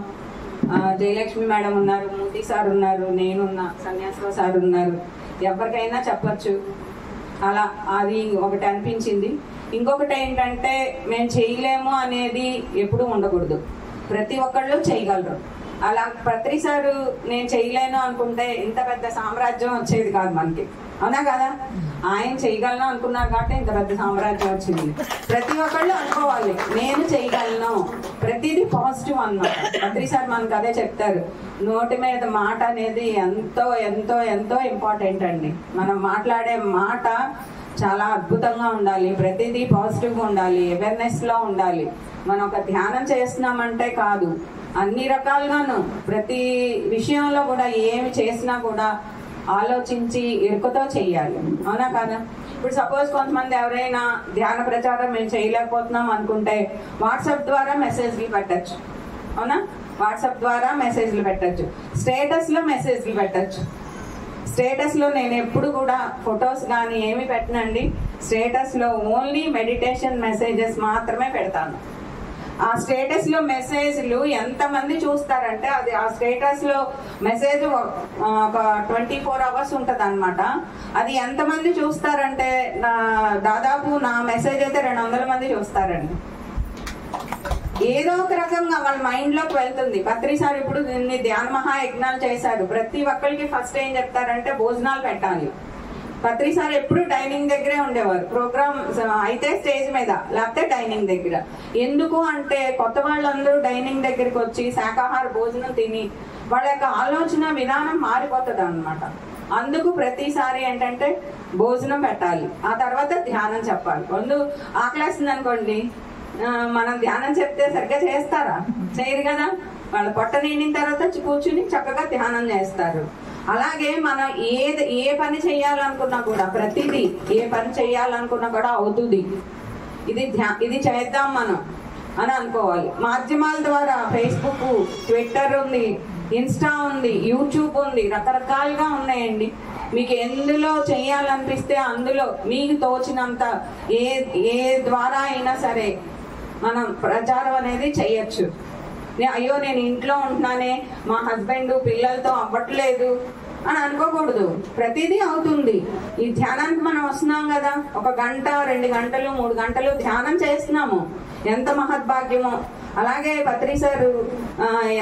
జయలక్ష్మి మేడం ఉన్నారు, మూర్తి సార్ ఉన్నారు, నేనున్నా, సన్యాసరావు సార్ ఉన్నారు. ఎవరికైనా చెప్పచ్చు. అలా అది ఒకటి అనిపించింది. ఇంకొకటి ఏంటంటే మేము చేయలేము అనేది ఎప్పుడూ ఉండకూడదు. ప్రతి ఒక్కళ్ళు చేయగలరు. అలా ప్రతిసారి నేను చేయలేను అనుకుంటే ఇంత పెద్ద సామ్రాజ్యం వచ్చేది కాదు మనకి, అవునా కదా? ఆయన చేయగలను అనుకున్నారు కాబట్టి ఇంత పెద్ద సామ్రాజ్యం వచ్చింది. ప్రతి ఒక్కళ్ళు అనుకోవాలి నేను చేయగలను. ప్రతిదీ పాజిటివ్ అన్నమాట. ప్రతిసారి మనకు అదే చెప్తారు, నోటి మీద మాట అనేది ఎంతో ఎంతో ఎంతో ఇంపార్టెంట్ అండి. మనం మాట్లాడే మాట చాలా అద్భుతంగా ఉండాలి. ప్రతిదీ పాజిటివ్గా ఉండాలి, అవేర్నెస్లో ఉండాలి. మనం ఒక ధ్యానం చేస్తున్నామంటే కాదు, అన్ని రకాలుగాను ప్రతి విషయంలో కూడా ఏమి చేసినా కూడా ఆలోచించి ఎరుకతో చెయ్యాలి, అవునా కదా? ఇప్పుడు సపోజ్ కొంతమంది ఎవరైనా ధ్యాన ప్రచారం మేము చేయలేకపోతున్నాం అనుకుంటే వాట్సాప్ ద్వారా మెసేజ్లు పెట్టచ్చు, అవునా? వాట్సాప్ ద్వారా మెసేజ్లు పెట్టచ్చు, స్టేటస్లో మెసేజ్లు పెట్టచ్చు. స్టేటస్లో నేను ఎప్పుడు కూడా ఫొటోస్ కానీ ఏమి పెట్టనండి. స్టేటస్లో ఓన్లీ మెడిటేషన్ మెసేజెస్ మాత్రమే పెడతాను. ఆ స్టేటస్లో మెసేజ్లు ఎంతమంది చూస్తారంటే అది ఆ స్టేటస్లో మెసేజ్ ఒక 24 hours ఉంటుంది అనమాట. అది ఎంతమంది చూస్తారంటే దాదాపు నా మెసేజ్ అయితే 200 మంది చూస్తారండి. ఏదో ఒక రకంగా వాళ్ళ మైండ్లోకి వెళ్తుంది. పత్రిసారి ఇప్పుడు దీన్ని ధ్యాన మహాయజ్ఞాలు చేశారు. ప్రతి ఒక్కరికి ఫస్ట్ ఏం చెప్తారంటే భోజనాలు పెట్టాలి. పత్రిసారి ఎప్పుడు డైనింగ్ దగ్గరే ఉండేవారు. ప్రోగ్రామ్ అయితే స్టేజ్ మీద, లేకపోతే డైనింగ్ దగ్గర. ఎందుకు అంటే కొత్త వాళ్ళందరూ డైనింగ్ దగ్గరికి వచ్చి శాకాహార భోజనం తిని వాళ్ళ యొక్క ఆలోచన విధానం మారిపోతుంది అన్నమాట. అందుకు ప్రతిసారి ఏంటంటే భోజనం పెట్టాలి, ఆ తర్వాత ధ్యానం చెప్పాలి. ముందు ఆకలేస్తుంది అనుకోండి, మనం ధ్యానం చెప్తే సరిగ్గా చేస్తారా? చేయరు కదా. వాళ్ళ పొట్ట నిండిన తర్వాత కూర్చుని చక్కగా ధ్యానం చేస్తారు. అలాగే మనం ఏ పని చేయాలనుకున్నా కూడా, ప్రతిదీ ఏ పని చేయాలనుకున్నా కూడా అవుతుంది. ఇది చేద్దాం మనం అని అనుకోవాలి. మాధ్యమాల ద్వారా ఫేస్బుక్, ట్విట్టర్ ఉంది, ఇన్స్టా ఉంది, యూట్యూబ్ ఉంది, రకరకాలుగా ఉన్నాయండి. మీకు ఎందులో చేయాలనిపిస్తే అందులో మీకు తోచినంత ఏ ద్వారా అయినా సరే మనం ప్రచారం అనేది చేయొచ్చు. అయ్యో నేను ఇంట్లో ఉంటున్నానే, మా హస్బెండ్ పిల్లలతో అవ్వట్లేదు అని అనుకోకూడదు. ప్రతిదీ అవుతుంది. ఈ ధ్యానానికి మనం వస్తున్నాం కదా, 1 గంట 2 గంటలు 3 గంటలు ధ్యానం చేస్తున్నాము, ఎంత మహద్భాగ్యమో. అలాగే పత్రి సారు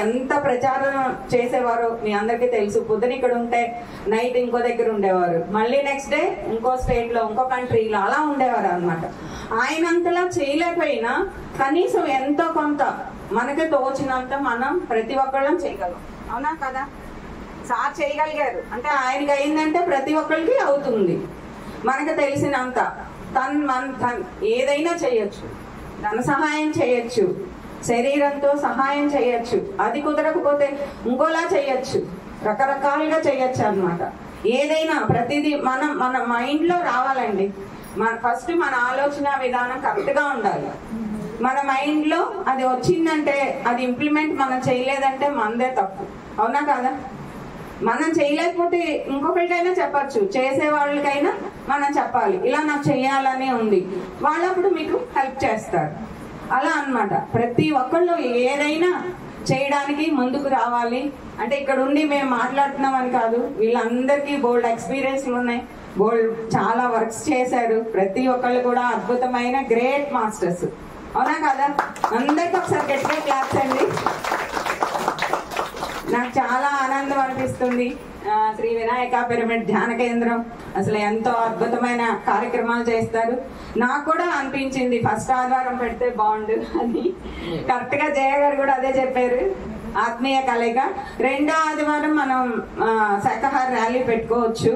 ఎంత ప్రచారం చేసేవారో మీ అందరికీ తెలుసు. పొద్దున ఇక్కడ ఉంటే నైట్ ఇంకో దగ్గర ఉండేవారు, మళ్ళీ నెక్స్ట్ డే ఇంకో స్టేట్ లో, ఇంకో కంట్రీలో అలా ఉండేవారు అనమాట. ఆయనంతలా చేయలేకపోయినా కనీసం ఎంతో కొంత మనకి తోచినంత మనం ప్రతి ఒక్కళ్ళం చేయగలం, అవునా కదా? సార్ చేయగలిగారు అంటే ఆయనకి అయిందంటే ప్రతి ఒక్కరికి అవుతుంది. మనకు తెలిసినంత ఏదైనా చేయొచ్చు. ధన సహాయం చేయొచ్చు, శరీరంతో సహాయం చేయొచ్చు, అది కుదరకపోతే ఇంకోలా చేయొచ్చు, రకరకాలుగా చేయొచ్చు అన్నమాట. ఏదైనా ప్రతిదీ మన మైండ్లో రావాలండి. ఫస్ట్ మన ఆలోచన విధానం కరెక్ట్గా ఉండాలి. మన మైండ్లో అది వచ్చిందంటే అది ఇంప్లిమెంట్ మనం చేయలేదంటే మనదే తప్పు, అవునా కాదా? మనం చేయలేకపోతే ఇంకొకరికైనా చెప్పచ్చు, చేసే వాళ్ళకైనా మనం చెప్పాలి, ఇలా నాకు చేయాలని ఉంది. వాళ్ళప్పుడు మీకు హెల్ప్ చేస్తారు. అలా అన్నమాట. ప్రతి ఒక్కళ్ళు ఏదైనా చేయడానికి ముందుకు రావాలి. అంటే ఇక్కడ ఉండి మేము మాట్లాడుతున్నామని కాదు, వీళ్ళందరికీ బోల్డ్ ఎక్స్పీరియన్స్లు ఉన్నాయి, బోల్డ్ చాలా వర్క్స్ చేశారు. ప్రతి ఒక్కళ్ళు కూడా అద్భుతమైన గ్రేట్ మాస్టర్స్, అవునా కదా? అందరికీ ఒకసారి గట్టిగా క్లాప్స్ అండి. నాకు చాలా ఆనందం అనిపిస్తుంది. శ్రీ వినాయక పిరమిడ్ ధ్యాన కేంద్రం అసలు ఎంతో అద్భుతమైన కార్యక్రమాలు చేస్తారు. నాకు కూడా అనిపించింది ఫస్ట్ ఆదివారం పెడితే బాగుండు అని. కరెక్ట్ గా జయ గారు కూడా అదే చెప్పారు, ఆత్మీయ కలయిక. 2వ ఆదివారం మనం శాకాహార ర్యాలీ పెట్టుకోవచ్చు,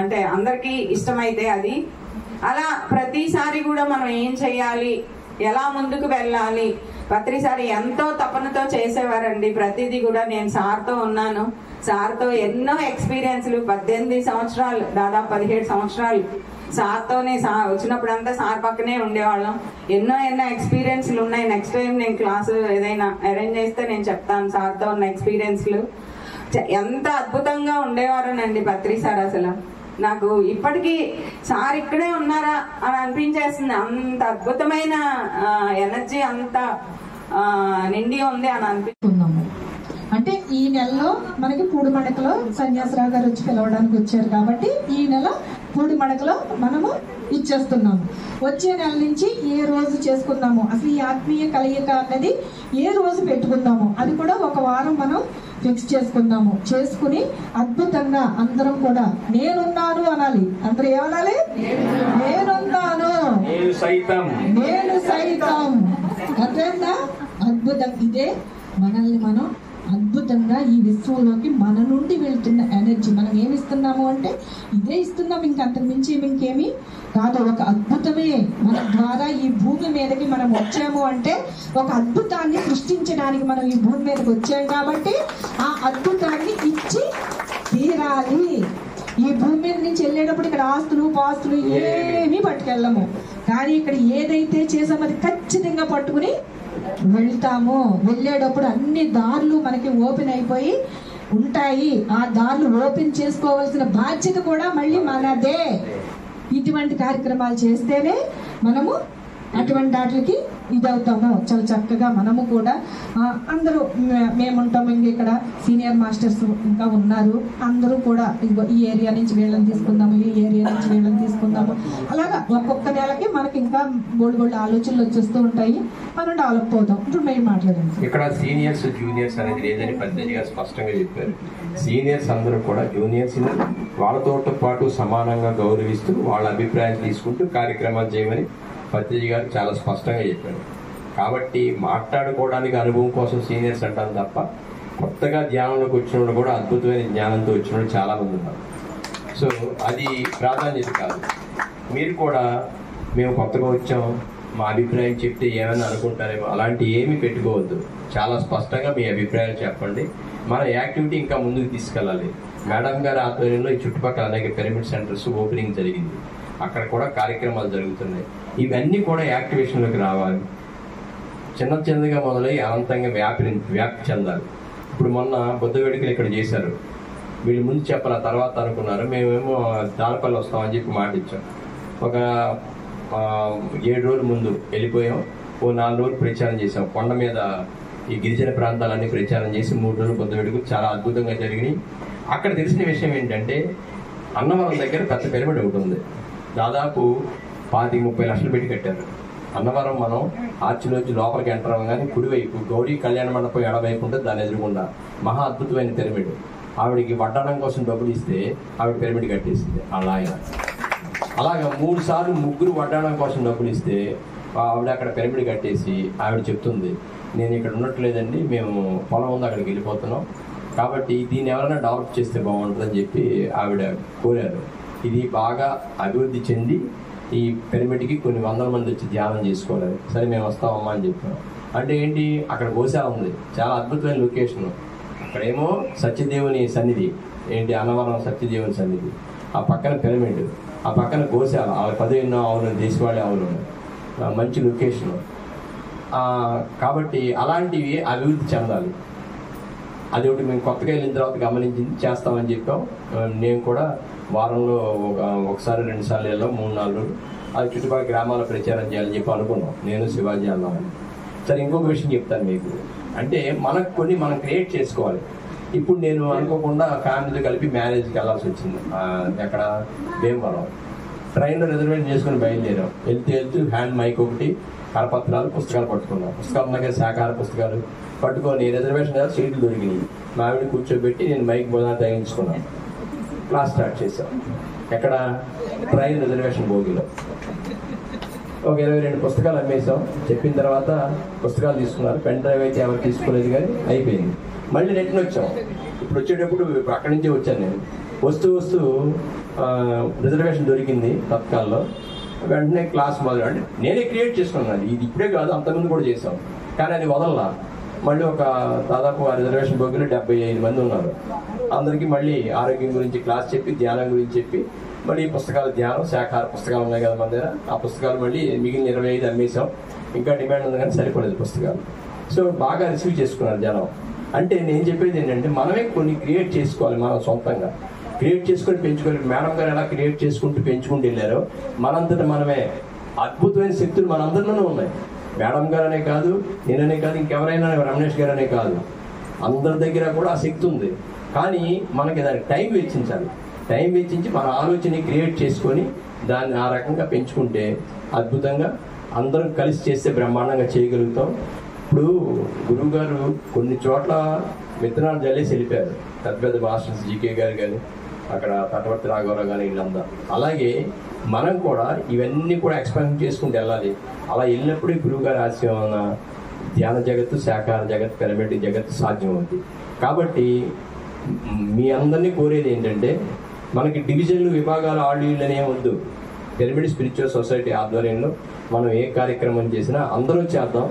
అంటే అందరికీ ఇష్టమైతే అది. అలా ప్రతిసారి కూడా మనం ఏం చేయాలి, ఎలా ముందుకు వెళ్ళాలి, పత్రిసారి ఎంతో తపనతో చేసేవారండి. ప్రతిదీ కూడా నేను సార్తో ఉన్నాను, సార్తో ఎన్నో ఎక్స్పీరియన్స్లు, 18 సంవత్సరాలు, దాదాపు 17 సంవత్సరాలు సార్తోనే వచ్చినప్పుడంతా సార్ పక్కనే ఉండేవాళ్ళం. ఎన్నో ఎక్స్పీరియన్స్లు ఉన్నాయి. నెక్స్ట్ టైం నేను క్లాసు ఏదైనా అరేంజ్ చేస్తే నేను చెప్తాను సార్తో ఉన్న ఎక్స్పీరియన్స్లు. ఎంత అద్భుతంగా ఉండేవారోనండి పత్రి సార్. అసలు నాకు ఇప్పటికీ సార్ ఇక్కడే ఉన్నారా అని అనిపించేస్తుంది. అంత అద్భుతమైన ఎనర్జీ అంత నిండి ఉంది అని అనిపిస్తున్నాము. అంటే ఈ నెలలో మనకి పూడిమడకలో సన్యాసరావు గారు వచ్చి పిలవడానికి వచ్చారు కాబట్టి ఈ నెల పూడిమడకలో మనము ఇచ్చేస్తున్నాము. వచ్చే నెల నుంచి ఏ రోజు చేసుకుందాము, అసలు ఈ ఆత్మీయ కలయిక అన్నది ఏ రోజు పెట్టుకుందాము, అది కూడా ఒక వారం మనం ఫిక్స్ చేసుకుందాము. చేసుకుని అద్భుతంగా అందరం కూడా నేనున్నాను అనాలి. అందరూ ఏమనాలి? నేనున్నాను, నేను సైతం. అర్థంగా అద్భుతం. ఇదే మనల్ని మనం అద్భుతంగా ఈ విశ్వంలోకి మన నుండి వెళ్తున్న ఎనర్జీ. మనం ఏమి ఇస్తున్నాము అంటే ఇదే ఇస్తున్నాం, ఇంకంతకు మించి ఇంకేమీ కాదు. ఒక అద్భుతమే మన ద్వారా ఈ భూమి మీదకి మనం వచ్చాము అంటే ఒక అద్భుతాన్ని సృష్టించడానికి మనం ఈ భూమి మీదకి వచ్చాం కాబట్టి ఆ అద్భుతాన్ని ఇచ్చి తీరాలి. ఈ భూమి మీద నుంచి వెళ్ళేటప్పుడు ఇక్కడ ఆస్తులు పాస్తులు ఏమీ పట్టుకెళ్ళము, కానీ ఇక్కడ ఏదైతే చేసామో అది ఖచ్చితంగా పట్టుకుని వెళ్తాము. వెళ్ళేటప్పుడు అన్ని దారులు మనకి ఓపెన్ అయిపోయి ఉంటాయి. ఆ దారులు ఓపెన్ చేసుకోవాల్సిన బాధ్యత కూడా మళ్ళీ మనదే. ఇటువంటి కార్యక్రమాలు చేస్తేనే మనము అటువంటి వాటికి ఇదవుతాము. చాలా చక్కగా మనము కూడా అందరూ మేముంటాము. ఇంక ఇక్కడ సీనియర్ మాస్టర్స్ ఇంకా ఉన్నారు. అందరూ కూడా ఈ ఏరియా నుంచి వీళ్ళని తీసుకుందాము, ఈ ఏరియా నుంచి వీళ్ళని తీసుకుందాము. అలాగా ఒక్కొక్క నెలకి మనకి ఇంకా బోల్డ్ ఆలోచనలు వచ్చేస్తూ ఉంటాయి. మనం డెవలప్ అవుతాం. ఇప్పుడు మేము మాట్లాడండి. ఇక్కడ సీనియర్స్ జూనియర్స్ అనేది లేదని పద్ధతిగా స్పష్టంగా చెప్పారు. సీనియర్స్ అందరూ కూడా జూనియర్స్ వాళ్ళతో పాటు సమానంగా గౌరవిస్తూ వాళ్ళ అభిప్రాయాలు తీసుకుంటూ కార్యక్రమాలు చేయమని పత్రిజీ గారు చాలా స్పష్టంగా చెప్పారు. కాబట్టి మాట్లాడుకోవడానికి అనుభవం కోసం సీనియర్స్ అంటాను తప్ప కొత్తగా ధ్యానంలోకి వచ్చినప్పుడు కూడా అద్భుతమైన జ్ఞానంతో వచ్చినప్పుడు చాలా మంది ఉన్నారు. సో అది ప్రాధాన్యత కాదు. మీరు కూడా మేము కొత్తగా వచ్చాం, మా అభిప్రాయం చెప్తే ఏమైనా అనుకుంటారేమో అలాంటి ఏమీ పెట్టుకోవద్దు. చాలా స్పష్టంగా మీ అభిప్రాయాలు చెప్పండి. మన యాక్టివిటీ ఇంకా ముందుకు తీసుకెళ్ళాలి. మేడం గారి ఆధ్వర్యంలో ఈ చుట్టుపక్కల అనేక పిరమిడ్ సెంటర్స్ ఓపెనింగ్ జరిగింది. అక్కడ కూడా కార్యక్రమాలు జరుగుతున్నాయి. ఇవన్నీ కూడా యాక్టివేషన్లోకి రావాలి. చిన్నగా మొదలై అనంతంగా వ్యాప్తి చెందాలి. ఇప్పుడు మొన్న బుద్ధ వేడుకలు ఇక్కడ చేశారు. వీళ్ళు ముందు చెప్పాల తర్వాత అనుకున్నారు. మేమేమో దానిపల్లి వస్తామని చెప్పి మాట ఇచ్చాం. ఒక 7 రోజుల ముందు వెళ్ళిపోయాం. ఓ 4 రోజులు ప్రచారం చేసాం. కొండ మీద ఈ గిరిజన ప్రాంతాలన్నీ ప్రచారం చేసి 3 రోజులు బుద్ధ వేడుకలు చాలా అద్భుతంగా జరిగినాయి. అక్కడ తెలిసిన విషయం ఏంటంటే అన్నవరం దగ్గర పెద్ద పిరమిడ్ ఒకటి ఉంది. దాదాపు 25-30 లక్షలు పెట్టి కట్టారు. అన్నవరం మనం ఆర్చిలోంచి లోపలికి ఎంటర్ అవ్వగానే కుడివైపు గౌరీ కళ్యాణ మండపం ఎడవైపు ఉంటుంది. దాని ఎదురుగుండా మహా అద్భుతమైన పిరమిడ్. ఆవిడికి వడ్డానం కోసం డబ్బులు ఇస్తే ఆవిడ పిరమిడ్ కట్టేసింది వాళ్ళ ఆయన. అలాగా 3 సార్లు ముగ్గురు వడ్డానం కోసం డబ్బులు ఇస్తే ఆవిడ అక్కడ పిరమిడ్ కట్టేసి ఆవిడ చెప్తుంది, నేను ఇక్కడ ఉండట్లేదండి, మేము పొలం ఉంది అక్కడికి వెళ్ళిపోతున్నాం, కాబట్టి దీన్ని ఎవరైనా డెవలప్ చేస్తే బాగుంటుందని చెప్పి ఆవిడ కోరారు. ఇది బాగా అభివృద్ధి చెంది ఈ పిరమిడ్కి కొన్ని వందల మంది వచ్చి ధ్యానం చేసుకోవాలి. సరే మేము వస్తామమ్మా అని చెప్పాం. అంటే ఏంటి, అక్కడ గోశాల ఉంది, చాలా అద్భుతమైన లొకేషన్. అక్కడేమో సత్యదేవుని సన్నిధి, ఏంటి అన్నవరం సత్యదేవుని సన్నిధి, ఆ పక్కన పిరమిడ్, ఆ పక్కన గోశాల, ఆ 15 ఆవులు దేశవాళీ ఆవులు, మంచి లొకేషన్. కాబట్టి అలాంటివి అభివృద్ధి చెందాలి. అది ఒకటి మేము కొత్తగా వెళ్ళిన తర్వాత గమనించింది, చేస్తామని చెప్పాం. నేను కూడా వారంలో ఒకసారి 2 సార్లు వెళ్ళాం, 3-4 రోజులు అది చుట్టుపక్కల గ్రామాల ప్రచారం చేయాలని చెప్పి అనుకున్నాం. నేను శివాజీ అన్నామని. సరే ఇంకొక విషయం చెప్తాను మీకు. అంటే మనకు కొన్ని మనం క్రియేట్ చేసుకోవాలి. ఇప్పుడు నేను అనుకోకుండా ఫ్యామిలీతో కలిపి మ్యారేజ్కి వెళ్ళాల్సి వచ్చింది. ఎక్కడ భీమవరం. ట్రైన్లో రిజర్వేషన్ చేసుకుని బయలుదేరాం. వెళ్తూ హ్యాండ్ మైక్ ఒకటి, కరపత్రాలు, పుస్తకాలు పట్టుకున్నాం. పుస్తకాలు ఉన్నాయి, శాఖాహార పుస్తకాలు పట్టుకొని రిజర్వేషన్ కదా సీట్లు దొరికినాయి. మా ఆవిడ కూర్చోబెట్టి నేను మైక్ బోధన తగ్గించుకున్నాను. క్లాస్ స్టార్ట్ చేసాం. ఎక్కడ? ట్రైన్ రిజర్వేషన్ బోగిలో. ఒక 22 పుస్తకాలు అమ్మేసాం. చెప్పిన తర్వాత పుస్తకాలు తీసుకున్నారు. పెన్ డ్రైవ్ అయితే ఎవరు తీసుకోలేదు, కానీ అయిపోయింది. మళ్ళీ రిటర్న్ వచ్చాం. ఇప్పుడు వచ్చేటప్పుడు అక్కడి నుంచే వచ్చాను నేను. వస్తూ రిజర్వేషన్ దొరికింది తత్కాల్లో. వెంటనే క్లాస్ మొదలు, అంటే నేనే క్రియేట్ చేసుకున్నాను. ఇది ఇప్పుడే కాదు, అంతకుముందు కూడా చేసాం, కానీ అది వదలలా. మళ్ళీ ఒక దాదాపు ఆ రిజర్వేషన్ బోగిలో 75 మంది ఉన్నారు. అందరికీ మళ్ళీ ఆరోగ్యం గురించి క్లాస్ చెప్పి, ధ్యానం గురించి చెప్పి మళ్ళీ పుస్తకాలు ధ్యానం శాఖాహార పుస్తకాలు ఉన్నాయి కదా మన దగ్గర, ఆ పుస్తకాలు మళ్ళీ మిగిలిన 25 అమ్మేసాం. ఇంకా డిమాండ్ ఉంది కానీ సరిపడలేదు పుస్తకాలు. సో బాగా రిసీవ్ చేసుకున్నారు జనం. అంటే నేను చెప్పేది ఏంటంటే మనమే కొన్ని క్రియేట్ చేసుకోవాలి, మనం సొంతంగా క్రియేట్ చేసుకొని పెంచుకోవాలి. మేడం గారు ఎలా క్రియేట్ చేసుకుంటూ పెంచుకుంటూ వెళ్ళారో మనంతటా మనమే అద్భుతమైన శక్తులు మనందరిలోనూ ఉన్నాయి. మేడం గారనే కాదు, నేననే కాదు, ఇంకెవరైనా రమణేష్ గారనే కాదు, అందరి దగ్గర కూడా ఆ శక్తి ఉంది. కానీ మనకి దానికి టైం వెచ్చించాలి. టైం వెచ్చించి మన ఆలోచన క్రియేట్ చేసుకొని దాన్ని ఆ రకంగా పెంచుకుంటే అద్భుతంగా అందరం కలిసి చేస్తే బ్రహ్మాండంగా చేయగలుగుతాం. ఇప్పుడు గురువు గారు కొన్ని చోట్ల విత్తనాలు జల్లేసి వెళ్ళిపోయారు, పెద్ద పెద్ద మాస్టర్స్ జీకే గారు కానీ, అక్కడ తటవర్తి రాఘవరావు కానీ, వీళ్ళంతా. అలాగే మనం కూడా ఇవన్నీ కూడా ఎక్స్పాండ్ చేసుకుంటూ వెళ్ళాలి. అలా వెళ్ళినప్పుడే గురువు గారి ఆశయం ధ్యాన జగత్తు, శాఖాహార జగత్తు, పిరమిడ్ జగత్తు సాధ్యమవుతుంది. కాబట్టి మీ అందరినీ కోరేది ఏంటంటే మనకి డివిజన్లు, విభాగాలు, ఆళ్ళు అనే వద్దు. పిరమిడ్ స్పిరిచువల్ సొసైటీ ఆధ్వర్యంలో మనం ఏ కార్యక్రమం చేసినా అందరూ చేద్దాం,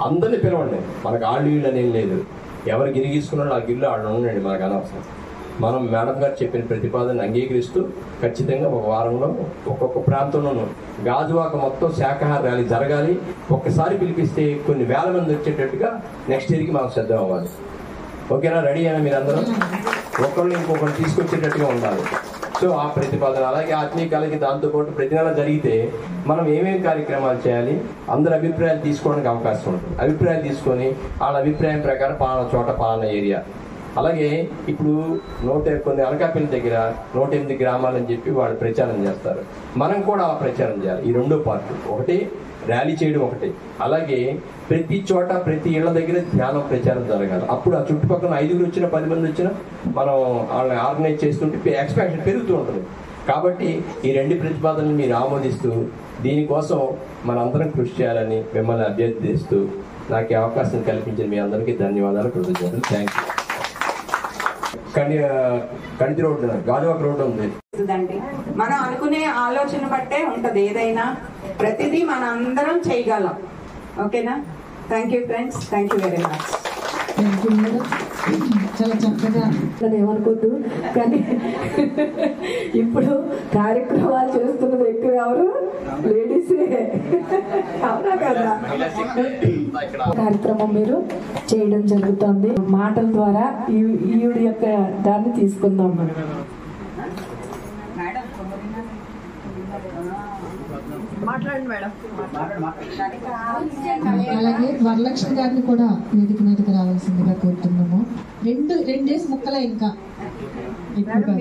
అందరినీ పిలవండి. మనకు ఆళ్ళు వీళ్ళు అనేం లేదు. ఎవరు గిరిగీసుకున్నాడో ఆ గిరిలో ఆళ్ళు ఉండండి, మనకు అనవసరం. మనం మేడం గారు చెప్పిన ప్రతిపాదన అంగీకరిస్తూ ఖచ్చితంగా ఒక వారంలో ఒక్కొక్క ప్రాంతంలోనూ గాజువాక మొత్తం శాఖాహార ర్యాలీ జరగాలి. ఒక్కసారి పిలిపిస్తే కొన్ని వేల మంది వచ్చేటట్టుగా నెక్స్ట్ ఇయర్కి మనం సిద్ధం అవ్వాలి. ఓకేనా? రెడీ అయినా మీరు అందరూ? ఒకళ్ళు ఇంకొకరు తీసుకొచ్చేటట్టుగా ఉండాలి. సో ఆ ప్రతిపాదన అలాగే ఆత్మీయ కళకి దాంతోపాటు ప్రతి నెల జరిగితే మనం ఏమేమి కార్యక్రమాలు చేయాలి, అందరి అభిప్రాయాలు తీసుకోవడానికి అవకాశం ఉంటుంది. అభిప్రాయాలు తీసుకొని వాళ్ళ అభిప్రాయం ప్రకారం పాలన చోట, పాలన ఏరియా. అలాగే ఇప్పుడు కొన్ని అనకాపల్లి దగ్గర 108 గ్రామాలని చెప్పి వాళ్ళు ప్రచారం చేస్తారు. మనం కూడా ఆ ప్రచారం చేయాలి. ఈ రెండో పార్ట్, ఒకటి ర్యాలీ చేయడం ఒకటి, అలాగే ప్రతి చోట ప్రతి ఇళ్ల దగ్గర ధ్యానం ప్రచారం జరగాలి. అప్పుడు ఆ చుట్టుపక్కల 5 వచ్చినా 10 మంది వచ్చినా మనం వాళ్ళని ఆర్గనైజ్ చేస్తుంటే ఎక్స్పాన్షన్ పెరుగుతూ ఉంటుంది. కాబట్టి ఈ 2 ప్రతిపాదనలు మీరు ఆమోదిస్తూ దీనికోసం మనందరం కృషి చేయాలని మిమ్మల్ని అభ్యర్థిస్తూ నాకు ఈ అవకాశం కల్పించిన మీ అందరికీ ధన్యవాదాలు, కృతజ్ఞతలు. Thank you. కంటి రోడ్డు, గాజువాక రోడ్డు ఉంది. మనం అనుకునే ఆలోచన బట్టే ఉంటది ఏదైనా, ప్రతిదీ మన అందరం చేయగలం. ఓకేనా? Thank you friends, thank you very much. Thank you madam, చాలా చక్కగా. ఏమనుకోద్దు కానీ ఇప్పుడు కార్యక్రమాలు చేస్తున్నది ఎక్కువ ఎవరు? లేడీసే. అవునా కదా? కార్యక్రమం మీరు చేయడం జరుగుతుంది. మాటల ద్వారా ఈవిడ యొక్క దాన్ని తీసుకుందాం మనం. అలాగే వరలక్ష్మి గారిని కూడా వేదిక మీదకి రావాల్సిందిగా కోరుతున్నాము. రెండేసి ముక్కలే ఇంకా ఎక్కువగా.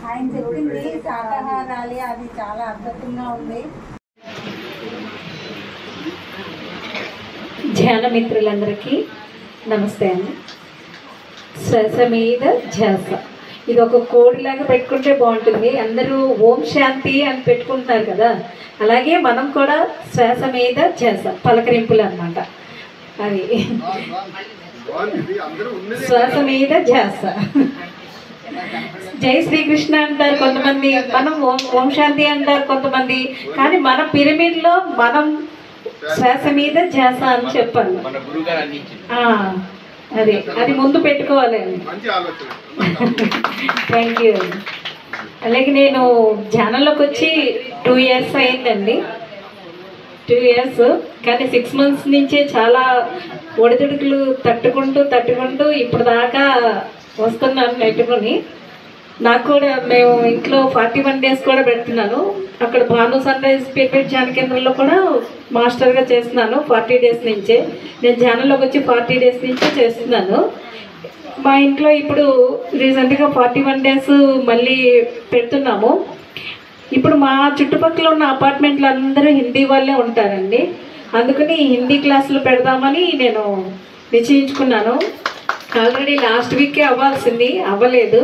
ఆయన చెప్పింది శాకాహారాలి, అది చాలా అద్భుతంగా ఉంది. ధ్యాన మిత్రులందరికీ నమస్తే అండి. శ్వాస మీద ధ్యాస, ఇది ఒక కోడిలాగా పెట్టుకుంటే బాగుంటుంది. అందరూ ఓం శాంతి అని పెట్టుకుంటున్నారు కదా, అలాగే మనం కూడా శ్వాస మీద ధ్యాస, పలకరింపులు అన్నమాట. అది శ్వాస మీద ధ్యాస. జై శ్రీకృష్ణ అంటారు కొంతమంది, మనం ఓం శాంతి అంటారు కొంతమంది, కానీ మన పిరమిడ్లో మనం శ్వాస మీద ధ్యాస అని చెప్పాలి. అది ముందు పెట్టుకోవాలండి. Thank you. అలాగే నేను ధ్యానంలోకి వచ్చి 2 years అయిందండి. 2 years, కానీ 6 months నుంచే చాలా ఒడిదుడుకులు తట్టుకుంటూ ఇప్పుడు దాకా వస్తున్నాను నెట్టుకొని. నాకు కూడా మేము ఇంట్లో 41 days కూడా పెడుతున్నాను. అక్కడ భాను సన్ రైజ్ పిరమిడ్ ధ్యాన కేంద్రంలో కూడా మాస్టర్గా చేస్తున్నాను 40 days నుంచే. నేను ధ్యానంలోకి వచ్చి 40 days నుంచే చేస్తున్నాను. మా ఇంట్లో ఇప్పుడు రీసెంట్గా 41 days మళ్ళీ పెడుతున్నాము. ఇప్పుడు మా చుట్టుపక్కల ఉన్న అపార్ట్మెంట్లు అందరూ హిందీ వాళ్ళే ఉంటారండి. అందుకని హిందీ క్లాసులు పెడదామని నేను నిశ్చయించుకున్నాను. ఆల్రెడీ లాస్ట్ వీకే అవ్వాల్సింది, అవ్వలేదు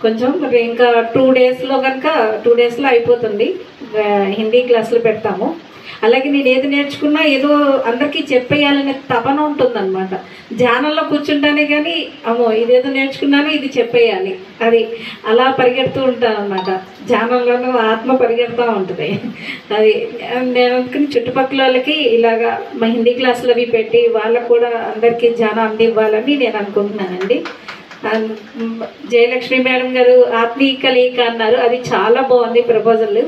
కొంచెం. ఇంకా 2 daysలో కనుక 2 daysలో అయిపోతుంది. హిందీ క్లాసులు పెడతాము. అలాగే నేను ఏది నేర్చుకున్నా ఏదో అందరికీ చెప్పేయాలనే తపన ఉంటుందన్నమాట. ధ్యానంలో కూర్చుంటానే కానీ అమ్మో ఇదేదో నేర్చుకున్నాను ఇది చెప్పేయాలి, అది అలా పరిగెడుతూ ఉంటాను అనమాట. ధ్యానంలోనూ ఆత్మ పరిగెడుతూ ఉంటుంది. అది నేను అనుకుని చుట్టుపక్కల వాళ్ళకి ఇలాగా మా హిందీ క్లాసులు అవి పెట్టి వాళ్ళకు కూడా అందరికీ ధ్యానం అందివ్వాలని నేను అనుకుంటున్నానండి. జయలక్ష్మి మేడం గారు ఆత్మీయ కలయిక అన్నారు, అది చాలా బాగుంది ప్రపోజల్,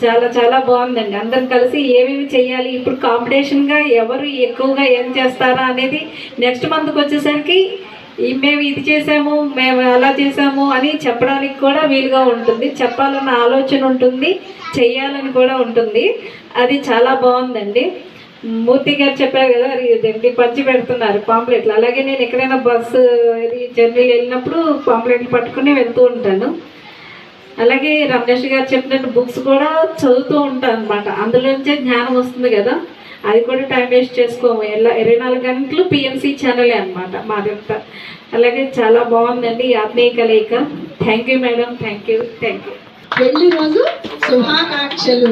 చాలా చాలా బాగుందండి. అందరం కలిసి ఏమేమి చేయాలి, ఇప్పుడు కాంపిటీషన్గా ఎవరు ఎక్కువగా ఏం చేస్తారా అనేది నెక్స్ట్ మంత్కి వచ్చేసరికి మేము ఇది చేసాము మేము అలా చేసాము అని చెప్పడానికి కూడా వీలుగా ఉంటుంది, చెప్పాలన్న ఆలోచన ఉంటుంది, చెయ్యాలని కూడా ఉంటుంది. అది చాలా బాగుందండి. మూర్తి గారు చెప్పారు కదా, ఇదేంటి పంచి పెడుతున్నారు పాంప్లెట్లు. అలాగే నేను ఎక్కడైనా బస్సు ఇది జర్నీలు వెళ్ళినప్పుడు పాంప్లెట్లు పట్టుకుని వెళ్తూ ఉంటాను. అలాగే రమేష్ గారు చెప్పినట్టు బుక్స్ కూడా చదువుతూ ఉంటాను అనమాట. అందులోంచే జ్ఞానం వస్తుంది కదా, అది కూడా టైం వేస్ట్ చేసుకోము. 24 గంటలు పిఎంసి ఛానలే అనమాట మాదంతా. అలాగే చాలా బాగుందండి ఆత్మీయ కలయిక. Thank you madam, thank you. పెళ్లి రోజు శుభాకాంక్షలు.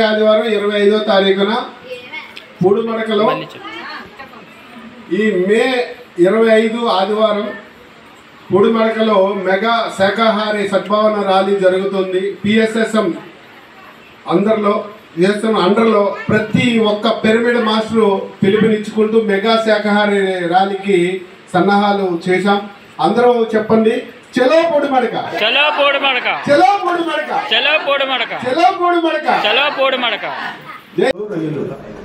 ఆదివారం 25వ తారీఖున పూడిమడకలో ఈ మే 25 ఆదివారం పూడిమడకలో మెగా శాకాహారి సద్భావన ర్యాలీ జరుగుతుంది. పిఎస్ఎస్ఎం అండర్లో ప్రతి ఒక్క పిరమిడ్ మాస్టరు పిలుపునిచ్చుకుంటూ మెగా శాకాహారి ర్యాలీకి సన్నాహాలు చేశాం. అందరూ చెప్పండి, చలో పూడిమడక, చలో పూడిమడక, చలో పూడిమడక, చలో పూడిమడక, చలో పూడిమడక, చలో పూడిమడక.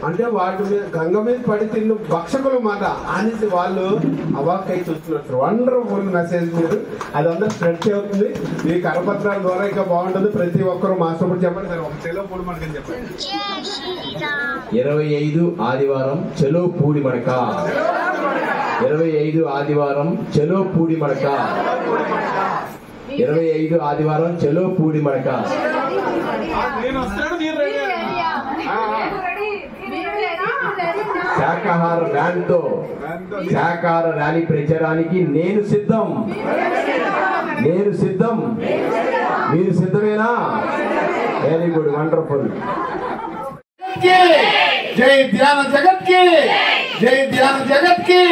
అంటే వాటి మీద గంగ మీద పడి తిన్న భక్షకులు మాట అనేసి వాళ్ళు అవాక్కై చూస్తున్నారు. వండర్ఫుల్ మెసేజ్ మీరు అదంతా స్ప్రెడ్ అవుతుంది. మీ కరపత్రాల ద్వారా ఇంకా బాగుంటుంది. ప్రతి ఒక్కరు మాస్టర్ చెప్పండి సార్, ఒక చెలో పూడి మడకని చెప్పండి. 25 ఆదివారం చెలో పూడి మడక, 25 ఆదివారం చెలో పూడి మడక, 25 ఆదివారం చెలో పూడి మడక. శాకాహార ర్యాలీతో శాకాహార ర్యాలీ ప్రచారానికి నేను సిద్ధం, నేను సిద్ధం. మీరు సిద్ధమేనా? Very good, wonderful. జై ధ్యాన జగత్ కి, జై ధ్యాన జగత్ కి.